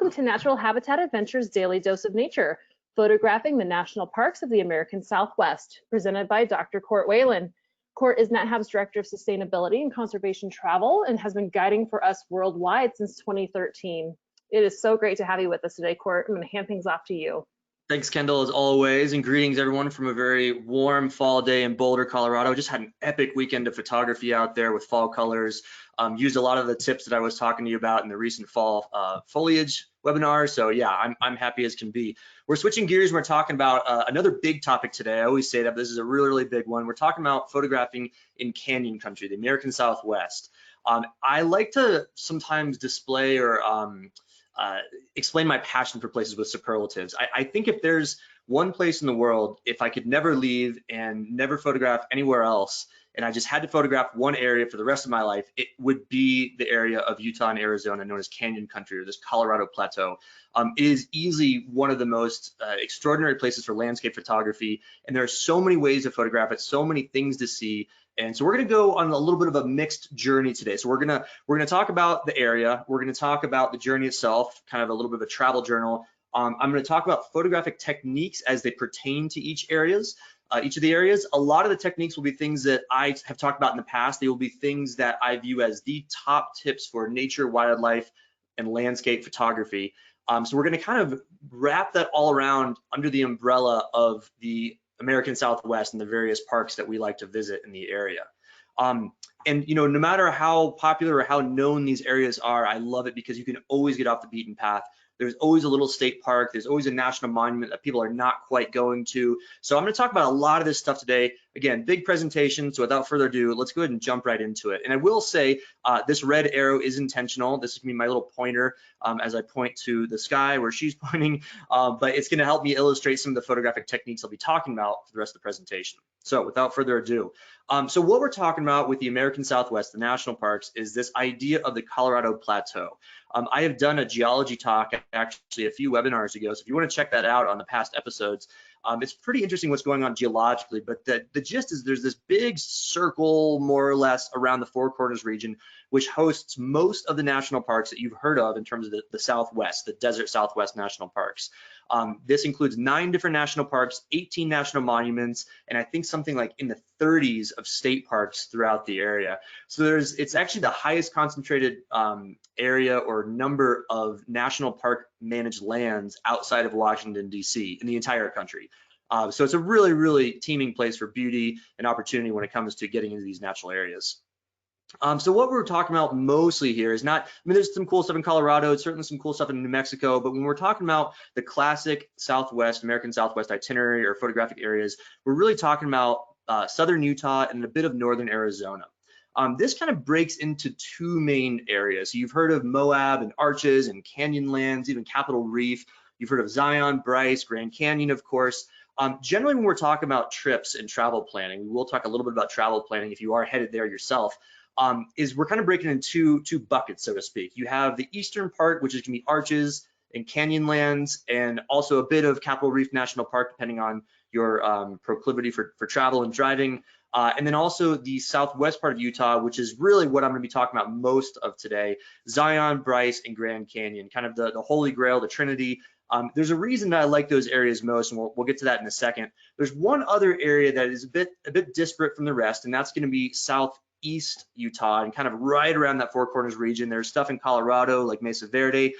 Welcome to Natural Habitat Adventures Daily Dose of Nature, photographing the national parks of the American Southwest, presented by Dr. Court Whelan. Court is NatHab's Director of Sustainability and Conservation Travel and has been guiding for us worldwide since 2013. It is so great to have you with us today, Court. I'm going to hand things off to you. Thanks, Kendall, as always, and greetings everyone from a very warm fall day in Boulder, Colorado. Just had an epic weekend of photography out there with fall colors. Used a lot of the tips that I was talking to you about in the recent fall foliage webinar. So yeah, I'm happy as can be. We're switching gears. We're talking about another big topic today. I always say that this is a really, really big one. We're talking about photographing in canyon country, the American Southwest. I like to sometimes display or explain my passion for places with superlatives. I think if there's one place in the world, if I could never leave and never photograph anywhere else, and I just had to photograph one area for the rest of my life, it would be the area of Utah and Arizona known as Canyon Country, or this Colorado Plateau. It is easily one of the most extraordinary places for landscape photography, and there are so many ways to photograph it, so many things to see. And so we're going to go on a little bit of a mixed journey today. So we're going to talk about the area, we're going to talk about the journey itself, kind of a little bit of a travel journal. I'm going to talk about photographic techniques as they pertain to each of the areas. A lot of the techniques will be things that I have talked about in the past. They will be things that I view as the top tips for nature, wildlife, and landscape photography. So we're going to kind of wrap that all around under the umbrella of the American Southwest and the various parks that we like to visit in the area. And you know, no matter how popular or how known these areas are, I love it because you can always get off the beaten path. There's always a little state park. There's always a national monument that people are not quite going to. So I'm going to talk about a lot of this stuff today. Again, big presentation. So without further ado, let's go ahead and jump right into it. And I will say this red arrow is intentional. This is going to be my little pointer as I point to the sky where she's pointing, but it's going to help me illustrate some of the photographic techniques I'll be talking about for the rest of the presentation. So without further ado, so what we're talking about with the American Southwest, the national parks, is this idea of the Colorado Plateau. I have done a geology talk actually a few webinars ago, so if you want to check that out on the past episodes, it's pretty interesting what's going on geologically, but the gist is there's this big circle more or less around the Four Corners region, which hosts most of the national parks that you've heard of in terms of the Southwest, the Desert Southwest National Parks. This includes 9 different national parks, 18 national monuments, and I think something like in the 30s of state parks throughout the area. So it's actually the highest concentrated area or number of national park managed lands outside of Washington, D.C. in the entire country. So it's a really, really teeming place for beauty and opportunity when it comes to getting into these natural areas. So what we're talking about mostly here is not, I mean, there's some cool stuff in Colorado, it's certainly some cool stuff in New Mexico, but when we're talking about the classic Southwest, American Southwest itinerary or photographic areas, we're really talking about southern Utah and a bit of northern Arizona. This kind of breaks into 2 main areas. So you've heard of Moab and Arches and Canyonlands, even Capitol Reef. You've heard of Zion, Bryce, Grand Canyon, of course. Generally, when we're talking about trips and travel planning, we will talk a little bit about travel planning if you are headed there yourself. Is we're kind of breaking into two buckets, so to speak. You have the eastern part, which is going to be Arches and Canyonlands, and also a bit of Capitol Reef National Park, depending on your proclivity for travel and driving. And then also the southwest part of Utah, which is really what I'm going to be talking about most of today, Zion, Bryce, and Grand Canyon, kind of the Holy Grail, the Trinity. There's a reason that I like those areas most, and we'll get to that in a second. There's one other area that is a bit disparate from the rest, and that's going to be southeast Utah and kind of right around that Four Corners region. There's stuff in Colorado like Mesa Verde.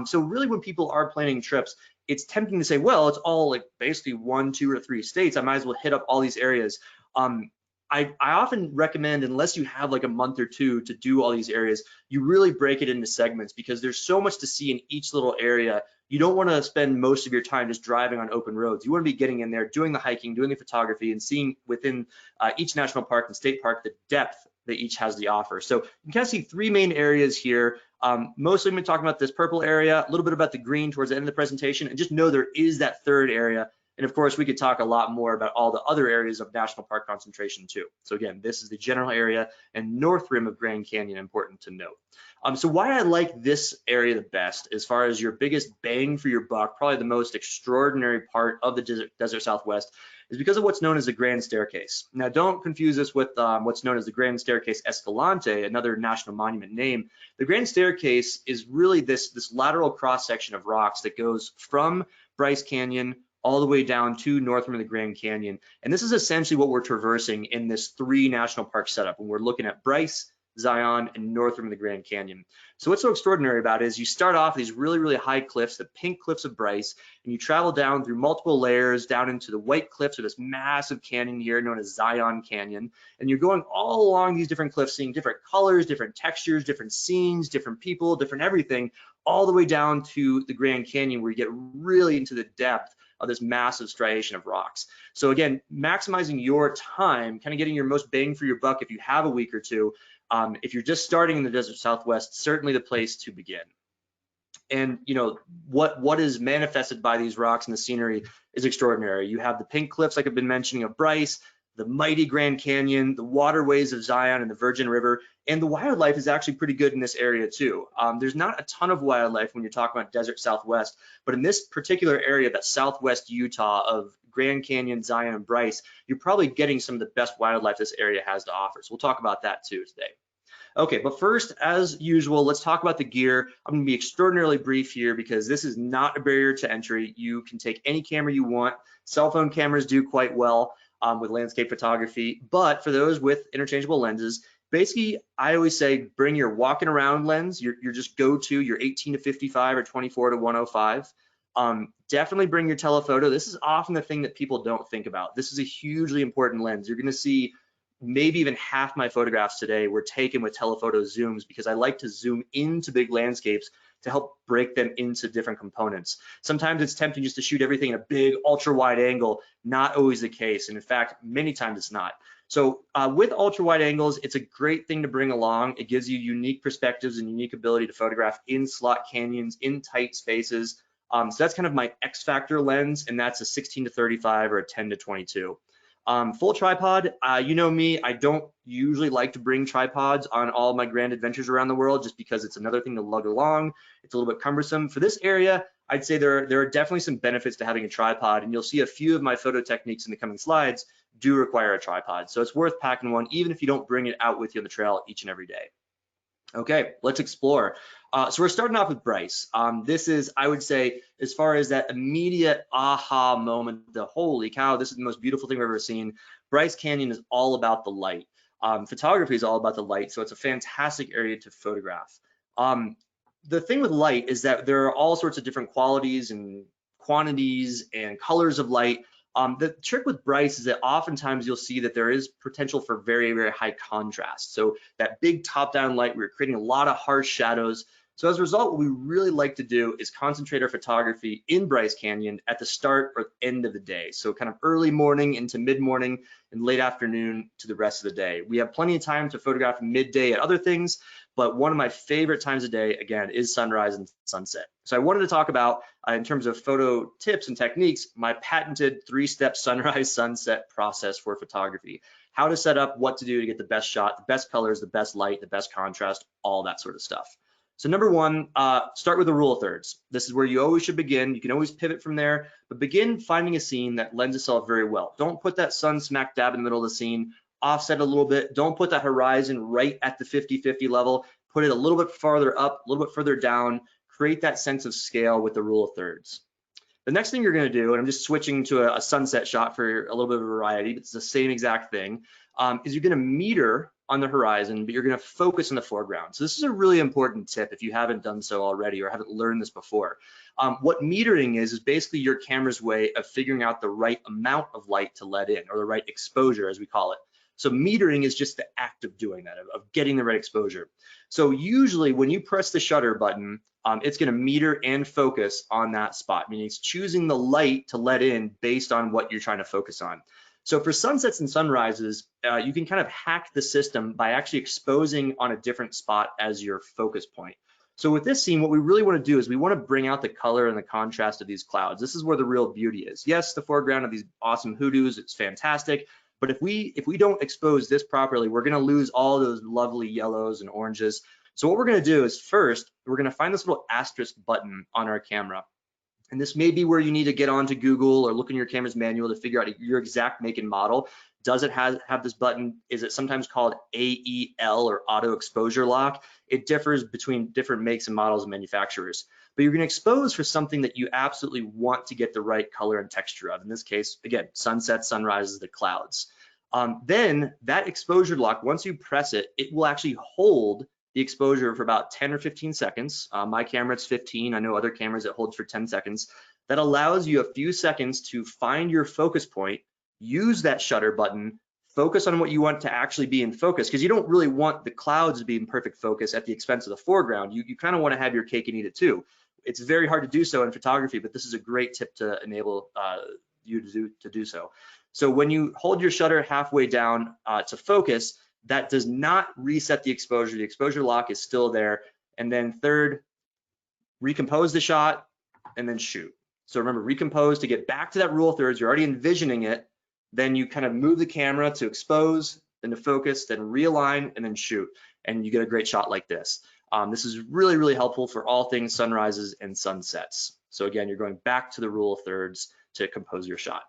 So really when people are planning trips, it's tempting to say, well, it's all like basically 1, 2, or 3 states. I might as well hit up all these areas. I often recommend, unless you have like a month or 2 to do all these areas, you really break it into segments because there's so much to see in each little area. You don't want to spend most of your time just driving on open roads. You want to be getting in there, doing the hiking, doing the photography, and seeing within each national park and state park the depth that each has to offer. So you can kind of see 3 main areas here. Mostly I'm going to talk about this purple area, a little bit about the green towards the end of the presentation, and just know there is that third area And of course, we could talk a lot more about all the other areas of national park concentration too. So again, this is the general area and north rim of Grand Canyon, important to note. So why I like this area the best, as far as your biggest bang for your buck, probably the most extraordinary part of the desert Southwest, is because of what's known as the Grand Staircase. Now, don't confuse this with what's known as the Grand Staircase-Escalante, another national monument name. The Grand Staircase is really this lateral cross-section of rocks that goes from Bryce Canyon all the way down to north rim of the Grand Canyon. And this is essentially what we're traversing in this 3 national park setup when we're looking at Bryce, Zion, and north rim of the Grand Canyon. So what's so extraordinary about it is you start off these really, really high cliffs, the pink cliffs of Bryce, and you travel down through multiple layers down into the white cliffs of this massive canyon here known as Zion Canyon. And you're going all along these different cliffs, seeing different colors, different textures, different scenes, different people, different everything, all the way down to the Grand Canyon, where you get really into the depth of this massive striation of rocks. So again, maximizing your time, kind of getting your most bang for your buck if you have a week or two. If you're just starting in the desert Southwest, certainly the place to begin. And you know what is manifested by these rocks and the scenery is extraordinary. You have the pink cliffs, like I've been mentioning, of Bryce, the mighty Grand Canyon, the waterways of Zion and the Virgin River, and the wildlife is actually pretty good in this area too. There's not a ton of wildlife when you're talking about desert Southwest, but in this particular area, that Southwest Utah of Grand Canyon, Zion, and Bryce, you're probably getting some of the best wildlife this area has to offer. So we'll talk about that too today. Okay, but first, as usual, let's talk about the gear. I'm gonna be extraordinarily brief here because this is not a barrier to entry. You can take any camera you want. Cell phone cameras do quite well with landscape photography, but for those with interchangeable lenses, basically, I always say bring your walking around lens, your just go-to, your 18 to 55 or 24 to 105. Definitely bring your telephoto. This is often the thing that people don't think about. This is a hugely important lens. You're gonna see maybe even half my photographs today were taken with telephoto zooms because I like to zoom into big landscapes to help break them into different components. Sometimes it's tempting just to shoot everything in a big ultra wide angle, not always the case. And in fact, many times it's not. So with ultra wide angles, it's a great thing to bring along. It gives you unique perspectives and unique ability to photograph in slot canyons, in tight spaces. So that's kind of my X factor lens, and that's a 16 to 35 or a 10 to 22. Full tripod, you know me, I don't usually like to bring tripods on all my grand adventures around the world just because it's another thing to lug along. It's a little bit cumbersome. For this area, I'd say there are definitely some benefits to having a tripod, and you'll see a few of my photo techniques in the coming slides do require a tripod. So it's worth packing one even if you don't bring it out with you on the trail each and every day. Okay, let's explore. So we're starting off with Bryce. This is, I would say, as far as that immediate aha moment, the holy cow, this is the most beautiful thing I've ever seen. Bryce Canyon is all about the light. Photography is all about the light, so it's a fantastic area to photograph. The thing with light is that there are all sorts of different qualities and quantities and colors of light. The trick with Bryce is that oftentimes you'll see that there is potential for very, very high contrast. So that big top-down light, we're creating a lot of harsh shadows. So as a result, what we really like to do is concentrate our photography in Bryce Canyon at the start or end of the day. So kind of early morning into mid-morning and late afternoon to the rest of the day. We have plenty of time to photograph midday at other things, but one of my favorite times of day, again, is sunrise and sunset. So I wanted to talk about, in terms of photo tips and techniques, my patented 3-step sunrise sunset process for photography. How to set up, what to do to get the best shot, the best colors, the best light, the best contrast, all that sort of stuff. So number one, start with the rule of thirds. This is where you always should begin. You can always pivot from there, but begin finding a scene that lends itself very well. Don't put that sun smack dab in the middle of the scene. Offset a little bit. Don't put that horizon right at the 50-50 level. Put it a little bit farther up, a little bit further down. Create that sense of scale with the rule of thirds. The next thing you're going to do, and I'm just switching to a sunset shot for a little bit of variety, but it's the same exact thing, is you're going to meter on the horizon, but you're going to focus in the foreground. So this is a really important tip if you haven't done so already or haven't learned this before. What metering is basically your camera's way of figuring out the right amount of light to let in, or the right exposure, as we call it. So metering is just the act of doing that, of getting the right exposure. So usually when you press the shutter button, it's going to meter and focus on that spot, meaning it's choosing the light to let in based on what you're trying to focus on. So for sunsets and sunrises, you can kind of hack the system by actually exposing on a different spot as your focus point. So with this scene, what we really want to do is we want to bring out the color and the contrast of these clouds. This is where the real beauty is. Yes, the foreground of these awesome hoodoos, it's fantastic. But if we don't expose this properly, we're going to lose all those lovely yellows and oranges. So what we're going to do is first, we're going to find this little asterisk button on our camera. And this may be where you need to get onto Google or look in your camera's manual to figure out your exact make and model. Does it have this button? Is it sometimes called AEL or auto exposure lock? It differs between different makes and models and manufacturers. But you're going to expose for something that you absolutely want to get the right color and texture of. In this case, again, sunsets, sunrises, the clouds. Then that exposure lock, once you press it, it will actually hold the exposure for about 10 or 15 seconds. My camera, it's 15. I know other cameras it holds for 10 seconds. That allows you a few seconds to find your focus point, use that shutter button, focus on what you want to actually be in focus, because you don't really want the clouds to be in perfect focus at the expense of the foreground. You kind of want to have your cake and eat it too. It's very hard to do so in photography, but this is a great tip to enable you to do so. So when you hold your shutter halfway down to focus, that does not reset the exposure. The exposure lock is still there. And then third, recompose the shot and then shoot. So remember, recompose to get back to that rule of thirds. You're already envisioning it. Then you kind of move the camera to expose, then to focus, then realign, and then shoot. And you get a great shot like this. This is really, really helpful for all things sunrises and sunsets. So again, you're going back to the rule of thirds to compose your shot.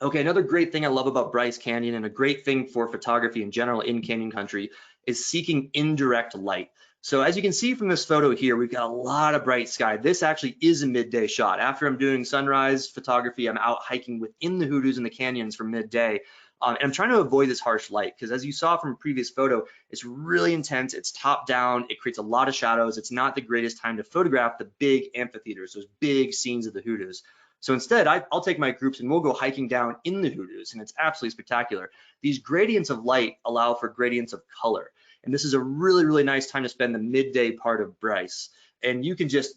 Okay, another great thing I love about Bryce Canyon, and a great thing for photography in general in Canyon country, is seeking indirect light. So as you can see from this photo here, we've got a lot of bright sky. This actually is a midday shot. After I'm doing sunrise photography, I'm out hiking within the hoodoos and the canyons for midday. And I'm trying to avoid this harsh light because, as you saw from a previous photo, it's really intense. It's top down. It creates a lot of shadows. It's not the greatest time to photograph the big amphitheaters, those big scenes of the hoodoos. So instead, I'll take my groups and we'll go hiking down in the hoodoos, and it's absolutely spectacular. These gradients of light allow for gradients of color. And this is a really, really nice time to spend the midday part of Bryce. And you can just,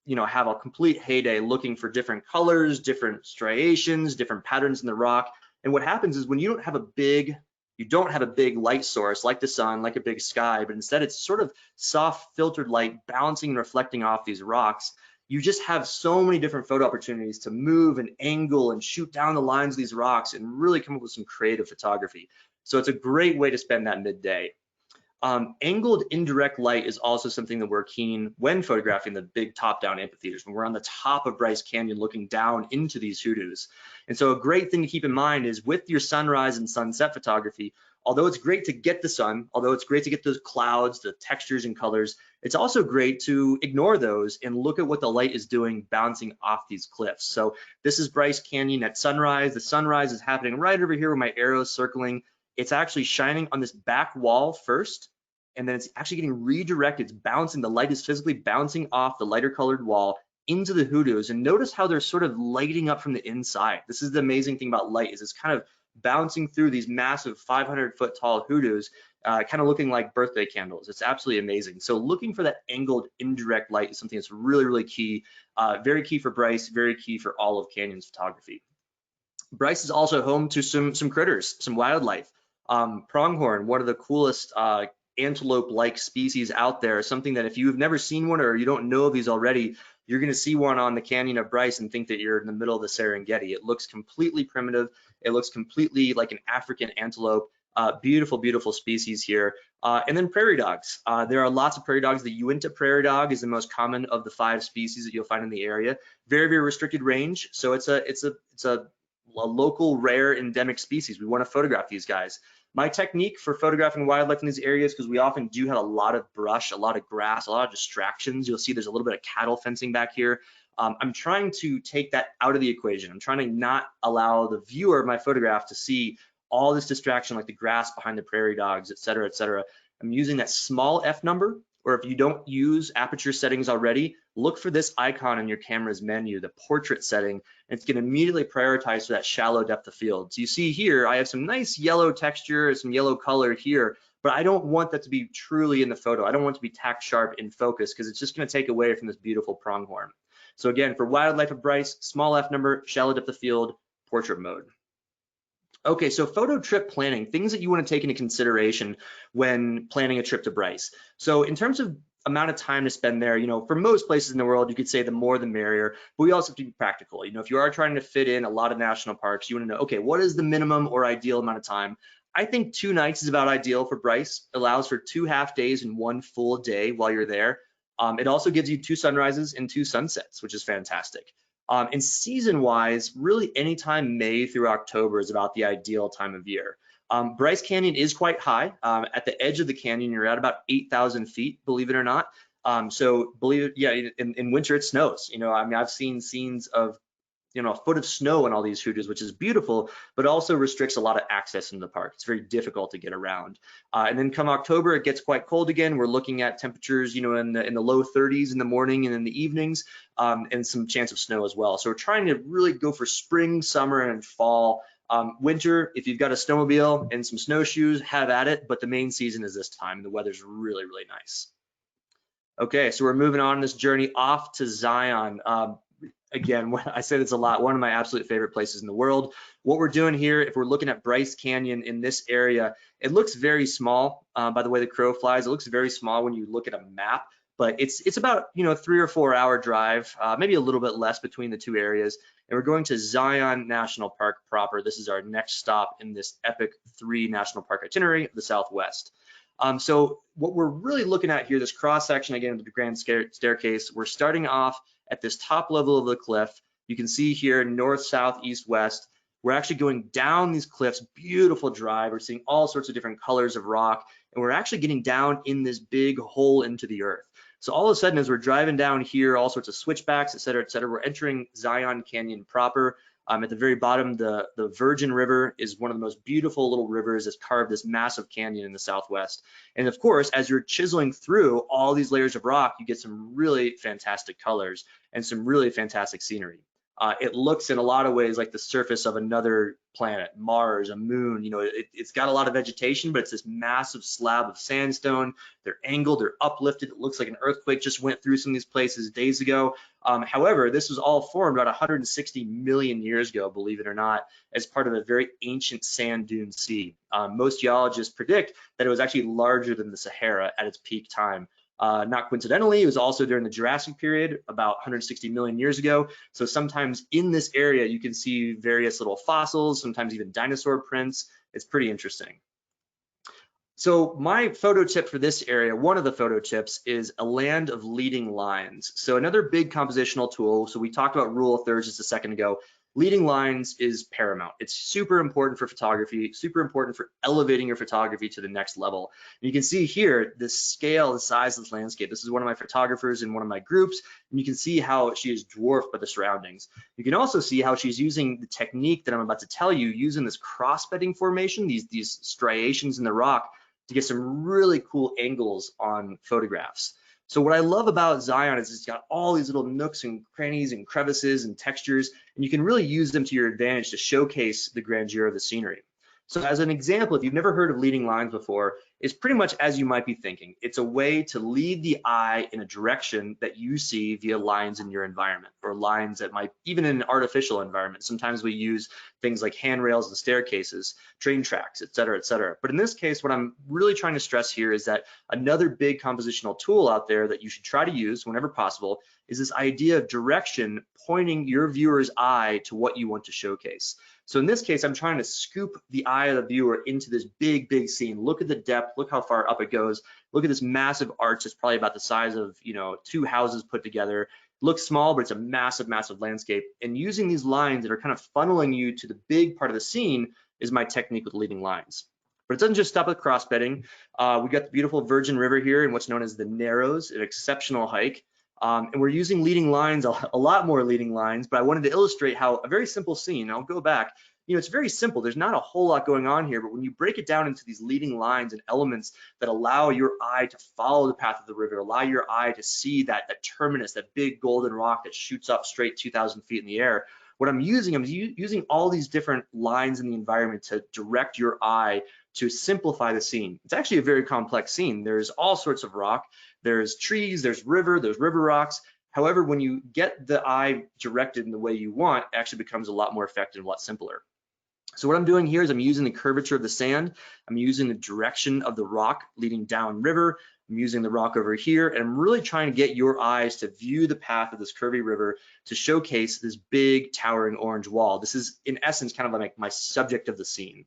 have a complete heyday looking for different colors, different striations, different patterns in the rock. And what happens is when you don't have a big light source like the sun, like a big sky, but instead it's sort of soft filtered light bouncing and reflecting off these rocks, you just have so many different photo opportunities to move and angle and shoot down the lines of these rocks and really come up with some creative photography. So it's a great way to spend that midday. Angled indirect light is also something that we're keen when photographing the big top-down amphitheaters, when we're on the top of Bryce Canyon looking down into these hoodoos. And so a great thing to keep in mind is with your sunrise and sunset photography, although it's great to get the sun, although it's great to get those clouds, the textures and colors, it's also great to ignore those and look at what the light is doing bouncing off these cliffs. So this is Bryce Canyon at sunrise. The sunrise is happening right over here where my arrow is circling. It's actually shining on this back wall first, and then it's actually getting redirected. It's bouncing, the light is physically bouncing off the lighter colored wall into the hoodoos. And notice how they're sort of lighting up from the inside. This is the amazing thing about light, is it's kind of bouncing through these massive 500-foot tall hoodoos, kind of looking like birthday candles. It's absolutely amazing. So looking for that angled indirect light is something that's really, really key, very key for Bryce, very key for all of Canyon's photography. Bryce is also home to some critters, some wildlife. Pronghorn, one of the coolest antelope-like species out there, something that if you've never seen one or you don't know of these already, you're going to see one on the Canyon of Bryce and think that you're in the middle of the Serengeti. It looks completely primitive. It looks completely like an African antelope. Beautiful, beautiful species here. And then prairie dogs. There are lots of prairie dogs. The Uinta prairie dog is the most common of the 5 species that you'll find in the area. Very, very restricted range. So it's a local, rare, endemic species. We want to photograph these guys. My technique for photographing wildlife in these areas, because we often do have a lot of brush, a lot of grass, a lot of distractions. You'll see there's a little bit of cattle fencing back here. I'm trying to take that out of the equation. I'm trying to not allow the viewer of my photograph to see all this distraction like the grass behind the prairie dogs, et cetera, et cetera. I'm using that small f number, or if you don't use aperture settings already, look for this icon in your camera's menu, the portrait setting, and it's going to immediately prioritize for that shallow depth of field. So you see here, I have some nice yellow texture, some yellow color here, but I don't want that to be truly in the photo. I don't want it to be tack sharp in focus because it's just going to take away from this beautiful pronghorn. So again, for wildlife of Bryce, small f number, shallow depth of field, portrait mode. Okay, so photo trip planning, things that you want to take into consideration when planning a trip to Bryce. So in terms of amount of time to spend there, for most places in the world, you could say the more the merrier, but we also have to be practical. If you are trying to fit in a lot of national parks, you want to know, okay, what is the minimum or ideal amount of time? I think 2 nights is about ideal for Bryce. It allows for 2 half days and 1 full day while you're there. It also gives you 2 sunrises and 2 sunsets, which is fantastic. And season-wise, really anytime May through October is about the ideal time of year. Bryce Canyon is quite high. At the edge of the canyon, you're at about 8,000 feet, believe it or not. So believe it, yeah, in winter it snows. I've seen scenes of, a foot of snow in all these huges, which is beautiful, but also restricts a lot of access into the park. It's very difficult to get around. And then come October, it gets quite cold again. We're looking at temperatures, in the low 30s in the morning and in the evenings, and some chance of snow as well. So we're trying to really go for spring, summer, and fall. Winter, if you've got a snowmobile and some snowshoes, have at it, but the main season is this time. The weather's really, really nice. Okay, so we're moving on this journey off to Zion. Again, I said it's a lot, one of my absolute favorite places in the world. What we're doing here, if we're looking at Bryce Canyon in this area, it looks very small by the way the crow flies. It looks very small when you look at a map, but it's about 3 or 4 hour drive, maybe a little bit less between the 2 areas. And we're going to Zion National Park proper. This is our next stop in this epic 3 national park itinerary of the Southwest. So what we're really looking at here, this cross section again of the Grand Staircase, we're starting off at this top level of the cliff. You can see here north, south, east, west. We're actually going down these cliffs, beautiful drive. We're seeing all sorts of different colors of rock, and we're actually getting down in this big hole into the earth. So all of a sudden, as we're driving down here, all sorts of switchbacks, et cetera, we're entering Zion Canyon proper. At the very bottom, the Virgin River is one of the most beautiful little rivers that's carved this massive canyon in the Southwest. And of course, as you're chiseling through all these layers of rock, you get some really fantastic colors and some really fantastic scenery. It looks in a lot of ways like the surface of another planet, Mars, a moon. It's got a lot of vegetation, but it's this massive slab of sandstone. They're angled, they're uplifted. It looks like an earthquake just went through some of these places days ago. However, this was all formed about 160 million years ago, believe it or not, as part of a very ancient sand dune sea. Most geologists predict that it was actually larger than the Sahara at its peak time. Not coincidentally, it was also during the Jurassic period, about 160 million years ago. So sometimes in this area, you can see various little fossils, sometimes even dinosaur prints. It's pretty interesting. So my photo tip for this area, one of the photo tips, is a land of leading lines. So another big compositional tool. So we talked about rule of thirds just a second ago. Leading lines is paramount. It's super important for photography, super important for elevating your photography to the next level. And you can see here the scale, the size of this landscape. This is one of my photographers in one of my groups, and you can see how she is dwarfed by the surroundings. You can also see how she's using the technique that I'm about to tell you, using this cross-bedding formation, these striations in the rock, to get some really cool angles on photographs. So what I love about Zion is it's got all these little nooks and crannies and crevices and textures, and you can really use them to your advantage to showcase the grandeur of the scenery. So as an example, if you've never heard of leading lines before, it's pretty much as you might be thinking. It's a way to lead the eye in a direction that you see via lines in your environment, or lines that might, even in an artificial environment. Sometimes we use things like handrails and staircases, train tracks, et cetera, et cetera. But in this case, what I'm really trying to stress here is that another big compositional tool out there that you should try to use whenever possible is this idea of direction, pointing your viewer's eye to what you want to showcase. So in this case, I'm trying to scoop the eye of the viewer into this big, big scene. Look at the depth, look how far up it goes. Look at this massive arch that's probably about the size of, 2 houses put together. It looks small, but it's a massive, massive landscape. And using these lines that are kind of funneling you to the big part of the scene is my technique with leading lines. But it doesn't just stop at cross-bedding. We got the beautiful Virgin River here in what's known as the Narrows, an exceptional hike. And we're using leading lines, a lot more leading lines, but I wanted to illustrate how a very simple scene, I'll go back, it's very simple. There's not a whole lot going on here, but when you break it down into these leading lines and elements that allow your eye to follow the path of the river, allow your eye to see that terminus, that big golden rock that shoots up straight 2,000 feet in the air, what I'm using all these different lines in the environment to direct your eye to simplify the scene. It's actually a very complex scene. There's all sorts of rock. There's trees, there's river rocks. However, when you get the eye directed in the way you want, it actually becomes a lot more effective, a lot simpler. So what I'm doing here is I'm using the curvature of the sand. I'm using the direction of the rock leading down river. I'm using the rock over here, and I'm really trying to get your eyes to view the path of this curvy river to showcase this big towering orange wall. This is in essence kind of like my subject of the scene.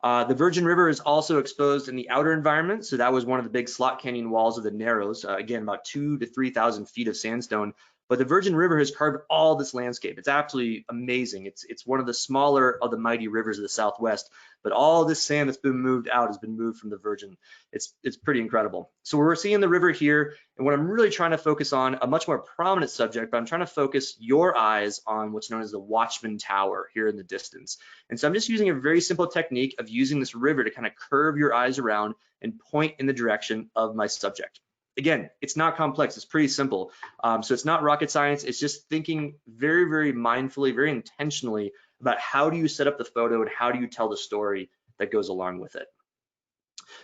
The Virgin River is also exposed in the outer environment. So that was one of the big slot canyon walls of the Narrows, again, about 2,000 to 3,000 feet of sandstone. But the Virgin River has carved all this landscape. It's absolutely amazing. It's one of the smaller of the mighty rivers of the Southwest, but all this sand that's been moved out has been moved from the Virgin. It's pretty incredible. So we're seeing the river here, and what I'm really trying to focus on, a much more prominent subject, but I'm trying to focus your eyes on what's known as the Watchman Tower here in the distance. And so I'm just using a very simple technique of using this river to kind of curve your eyes around and point in the direction of my subject. Again, it's not complex, it's pretty simple. So it's not rocket science, it's just thinking very, very mindfully, very intentionally about how do you set up the photo and how do you tell the story that goes along with it.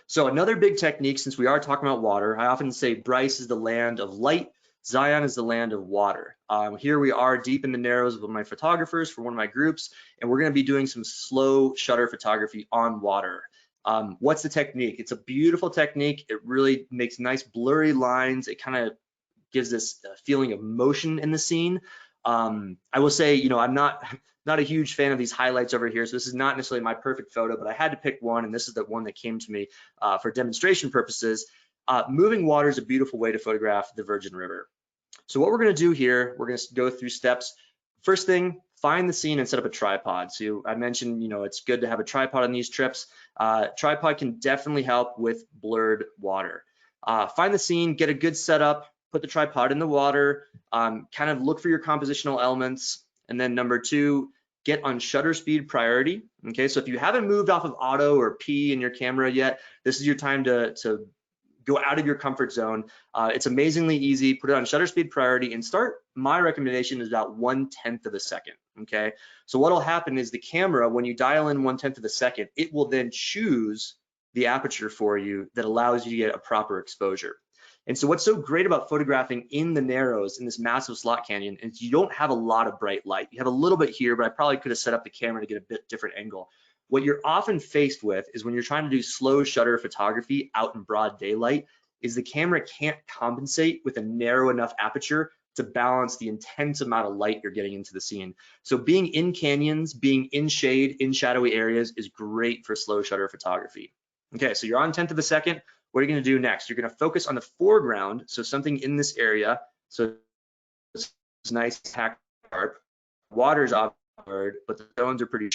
So another big technique, since we are talking about water, I often say Bryce is the land of light, Zion is the land of water. Here we are deep in the Narrows with my photographers for one of my groups, and we're gonna be doing some slow shutter photography on water. What's the technique? It's a beautiful technique. It really makes nice blurry lines. It kind of gives this feeling of motion in the scene. I will say, you know, I'm not a huge fan of these highlights over here, so this is not necessarily my perfect photo, but I had to pick one, and this is the one that came to me for demonstration purposes. Moving water is a beautiful way to photograph the Virgin River. So what we're gonna do here, we're gonna go through steps. First thing, find the scene and set up a tripod. So I mentioned, you know, it's good to have a tripod on these trips. Tripod can definitely help with blurred water. Find the scene, get a good setup, put the tripod in the water, kind of look for your compositional elements. And then number two, get on shutter speed priority. Okay, so if you haven't moved off of auto or P in your camera yet, this is your time to go out of your comfort zone. It's amazingly easy. Put it on shutter speed priority and start. My recommendation is about 1/10 of a second. Okay, so what'll happen is the camera, when you dial in 1/10 of a second, it will then choose the aperture for you that allows you to get a proper exposure. And so what's so great about photographing in the Narrows in this massive slot canyon is you don't have a lot of bright light. You have a little bit here, but I probably could have set up the camera to get a bit different angle. What you're often faced with is when you're trying to do slow shutter photography out in broad daylight is the camera can't compensate with a narrow enough aperture to balance the intense amount of light you're getting into the scene. So being in canyons, being in shade, in shadowy areas is great for slow shutter photography. Okay, so you're on 1/10 of a second. What are you gonna do next? You're gonna focus on the foreground, so something in this area. So it's nice, tack sharp. Water's obscured, but the zones are pretty.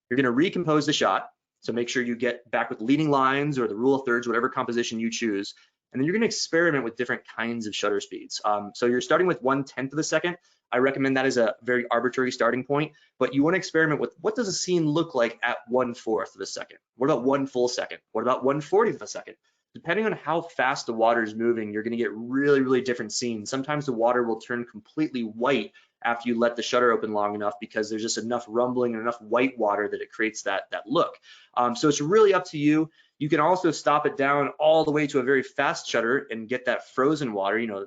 You're gonna recompose the shot. So make sure you get back with leading lines or the rule of thirds, whatever composition you choose. And then you're gonna experiment with different kinds of shutter speeds. So you're starting with 1/10 of a second. I recommend that as a very arbitrary starting point, but you wanna experiment with what does a scene look like at 1/4 of a second? What about 1 full second? What about 1/40 of a second? Depending on how fast the water is moving, you're gonna get really, really different scenes. Sometimes the water will turn completely white after you let the shutter open long enough because there's just enough rumbling and enough white water that it creates that look. So it's really up to you. You can also stop it down all the way to a very fast shutter and get that frozen water, you know,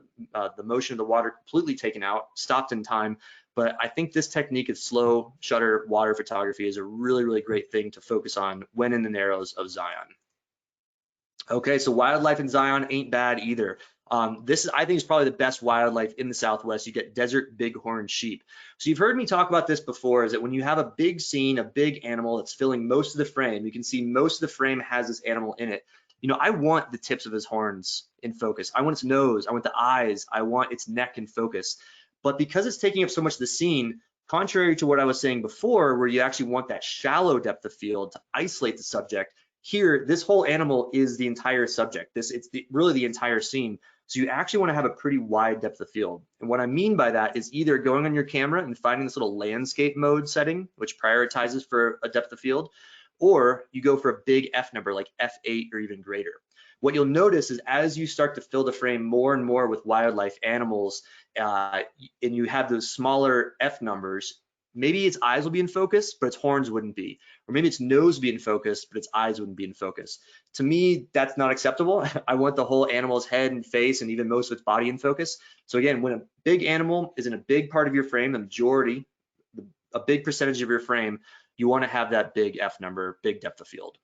the motion of the water completely taken out, stopped in time. But I think this technique of slow shutter water photography is a really, really great thing to focus on when in the Narrows of Zion. Okay, so wildlife in Zion ain't bad either. This is, I think, is probably the best wildlife in the Southwest. You get desert bighorn sheep. So you've heard me talk about this before, is that when you have a big scene, a big animal that's filling most of the frame, you can see most of the frame has this animal in it. You know, I want the tips of his horns in focus. I want its nose, I want the eyes, I want its neck in focus. But because it's taking up so much of the scene, contrary to what I was saying before, where you actually want that shallow depth of field to isolate the subject, here, this whole animal is the entire subject. It's really the entire scene. So you actually want to have a pretty wide depth of field. And what I mean by that is either going on your camera and finding this little landscape mode setting, which prioritizes for a depth of field, or you go for a big F number like F8 or even greater. What you'll notice is as you start to fill the frame more and more with wildlife animals, and you have those smaller F numbers, maybe its eyes will be in focus, but its horns wouldn't be. Or maybe its nose would be in focus, but its eyes wouldn't be in focus. To me, that's not acceptable. I want the whole animal's head and face and even most of its body in focus. So again, when a big animal is in a big part of your frame, the majority, a big percentage of your frame, you want to have that big F number, big depth of field.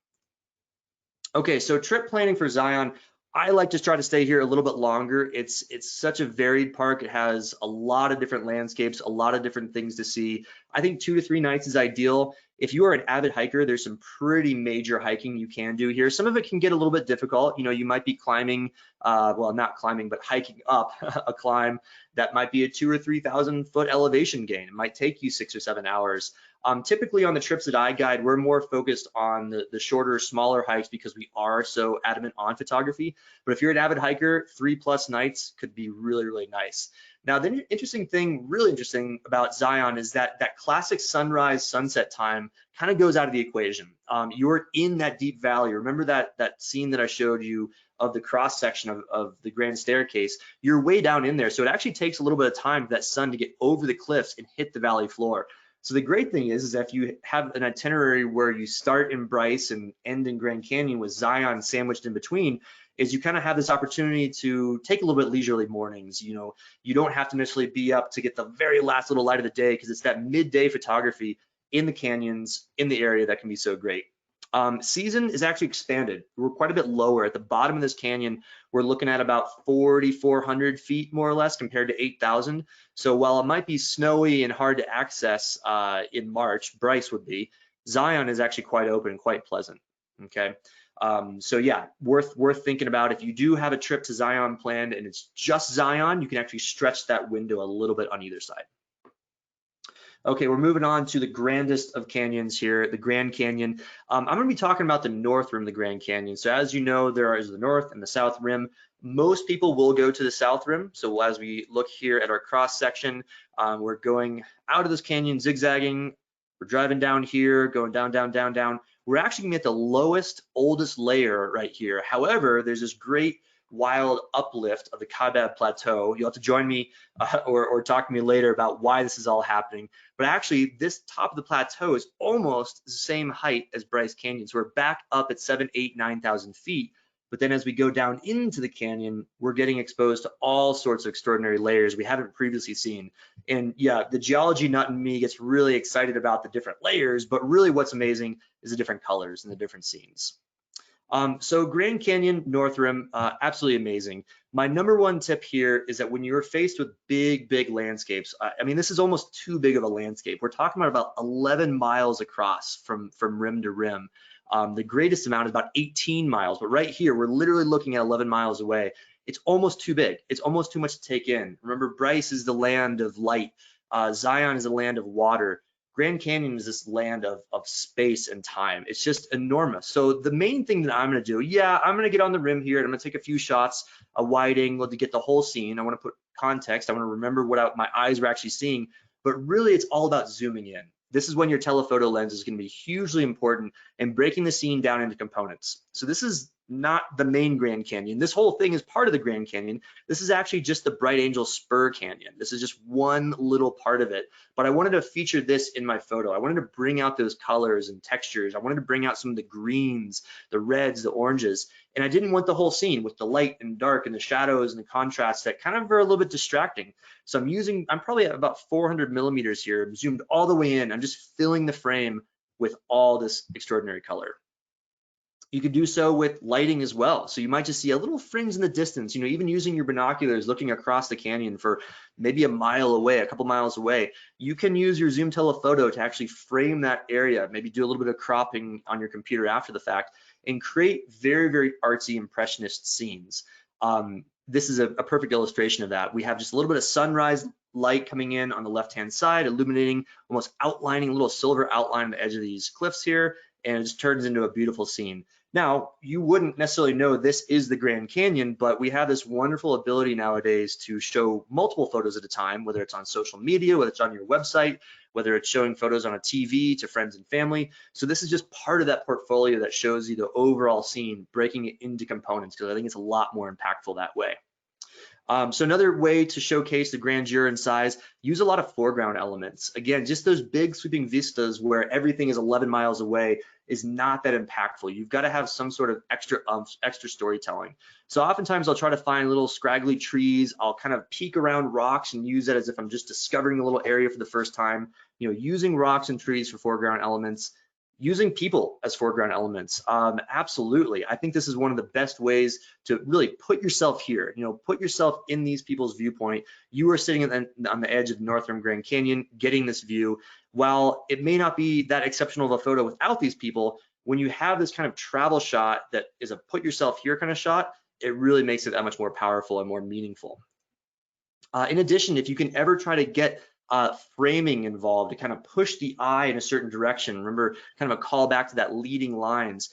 Okay, so trip planning for Zion. I like to try to stay here a little bit longer. It's such a varied park. It has a lot of different landscapes, a lot of different things to see. I think 2 to 3 nights is ideal. If you are an avid hiker, there's some pretty major hiking you can do here. Some of it can get a little bit difficult. You know, you might be climbing, well, not climbing, but hiking up a climb that might be a 2,000 or 3,000 foot elevation gain. It might take you 6 or 7 hours. Typically on the trips that I guide, we're more focused on the shorter, smaller hikes because we are so adamant on photography. But if you're an avid hiker, 3+ nights could be really, really nice. Now, the interesting thing, really interesting about Zion is that that classic sunrise sunset time kind of goes out of the equation. You're in that deep valley. Remember that scene that I showed you of the cross section of the Grand Staircase? You're way down in there. So it actually takes a little bit of time for that sun to get over the cliffs and hit the valley floor. So the great thing is if you have an itinerary where you start in Bryce and end in Grand Canyon with Zion sandwiched in between, is you kind of have this opportunity to take a little bit leisurely mornings. You know, you don't have to necessarily be up to get the very last little light of the day because it's that midday photography in the canyons in the area that can be so great. Season is actually expanded. We're quite a bit lower. At the bottom of this canyon, we're looking at about 4,400 feet more or less compared to 8,000. So while it might be snowy and hard to access in March, Bryce would be, Zion is actually quite open and quite pleasant, okay? So yeah, worth thinking about. If you do have a trip to Zion planned and it's just Zion, you can actually stretch that window a little bit on either side. Okay, we're moving on to the grandest of canyons here, the Grand Canyon. I'm going to be talking about the north rim of the Grand Canyon. So as you know, there is the north and the south rim. Most people will go to the south rim. So as we look here at our cross section, we're going out of this canyon, zigzagging. We're driving down here, going down, down, down, down. We're actually going to get the lowest, oldest layer right here. However, there's this great wild uplift of the Kaibab Plateau. You'll have to join me or talk to me later about why this is all happening. But actually, this top of the plateau is almost the same height as Bryce Canyon. So we're back up at 7,000, 8,000, 9,000 feet. But then as we go down into the canyon, we're getting exposed to all sorts of extraordinary layers we haven't previously seen. And yeah, the geology nut in me gets really excited about the different layers, but really what's amazing is the different colors and the different scenes. So Grand Canyon, North Rim, absolutely amazing. My number one tip here is that when you're faced with big, big landscapes, I mean, this is almost too big of a landscape. We're talking about 11 miles across from rim to rim. The greatest amount is about 18 miles, but right here, we're literally looking at 11 miles away. It's almost too big. It's almost too much to take in. Remember, Bryce is the land of light. Zion is a land of water. Grand Canyon is this land of space and time. It's just enormous. So the main thing that I'm going to do, yeah, I'm going to get on the rim here and I'm going to take a few shots, a wide angle to get the whole scene. I want to put context. I want to remember what my eyes were actually seeing, but really it's all about zooming in. This is when your telephoto lens is going to be hugely important in breaking the scene down into components. So this is not the main Grand Canyon. This whole thing is part of the Grand Canyon. This is actually just the Bright Angel Spur Canyon. This is just one little part of it, but I wanted to feature this in my photo. I wanted to bring out those colors and textures. I wanted to bring out some of the greens, the reds, the oranges, and I didn't want the whole scene with the light and dark and the shadows and the contrasts that kind of are a little bit distracting. So I'm probably at about 400 millimeters here. I'm zoomed all the way in. I'm just filling the frame with all this extraordinary color. You could do so with lighting as well. So you might just see a little fringe in the distance, you know, even using your binoculars, looking across the canyon for maybe a mile away, a couple miles away. You can use your zoom telephoto to actually frame that area, maybe do a little bit of cropping on your computer after the fact and create very, very artsy impressionist scenes. This is a perfect illustration of that. We have just a little bit of sunrise light coming in on the left-hand side, illuminating, almost outlining a little silver outline on the edge of these cliffs here, and it just turns into a beautiful scene. Now, you wouldn't necessarily know this is the Grand Canyon, but we have this wonderful ability nowadays to show multiple photos at a time, whether it's on social media, whether it's on your website, whether it's showing photos on a TV to friends and family. So this is just part of that portfolio that shows you the overall scene, breaking it into components, because I think it's a lot more impactful that way. So another way to showcase the grandeur and size, use a lot of foreground elements. Again, just those big sweeping vistas where everything is 11 miles away is not that impactful. You've got to have some sort of extra storytelling. So oftentimes I'll try to find little scraggly trees. I'll kind of peek around rocks and use that as if I'm just discovering a little area for the first time. You know, using rocks and trees for foreground elements. Using people as foreground elements, absolutely. I think this is one of the best ways to really put yourself here, put yourself in these people's viewpoint. You are sitting on the edge of the North Rim Grand Canyon, getting this view. While it may not be that exceptional of a photo without these people, when you have this kind of travel shot that is a put yourself here kind of shot, it really makes it that much more powerful and more meaningful. In addition, if you can ever try to get framing involved to kind of push the eye in a certain direction, remember kind of a call back to that leading lines,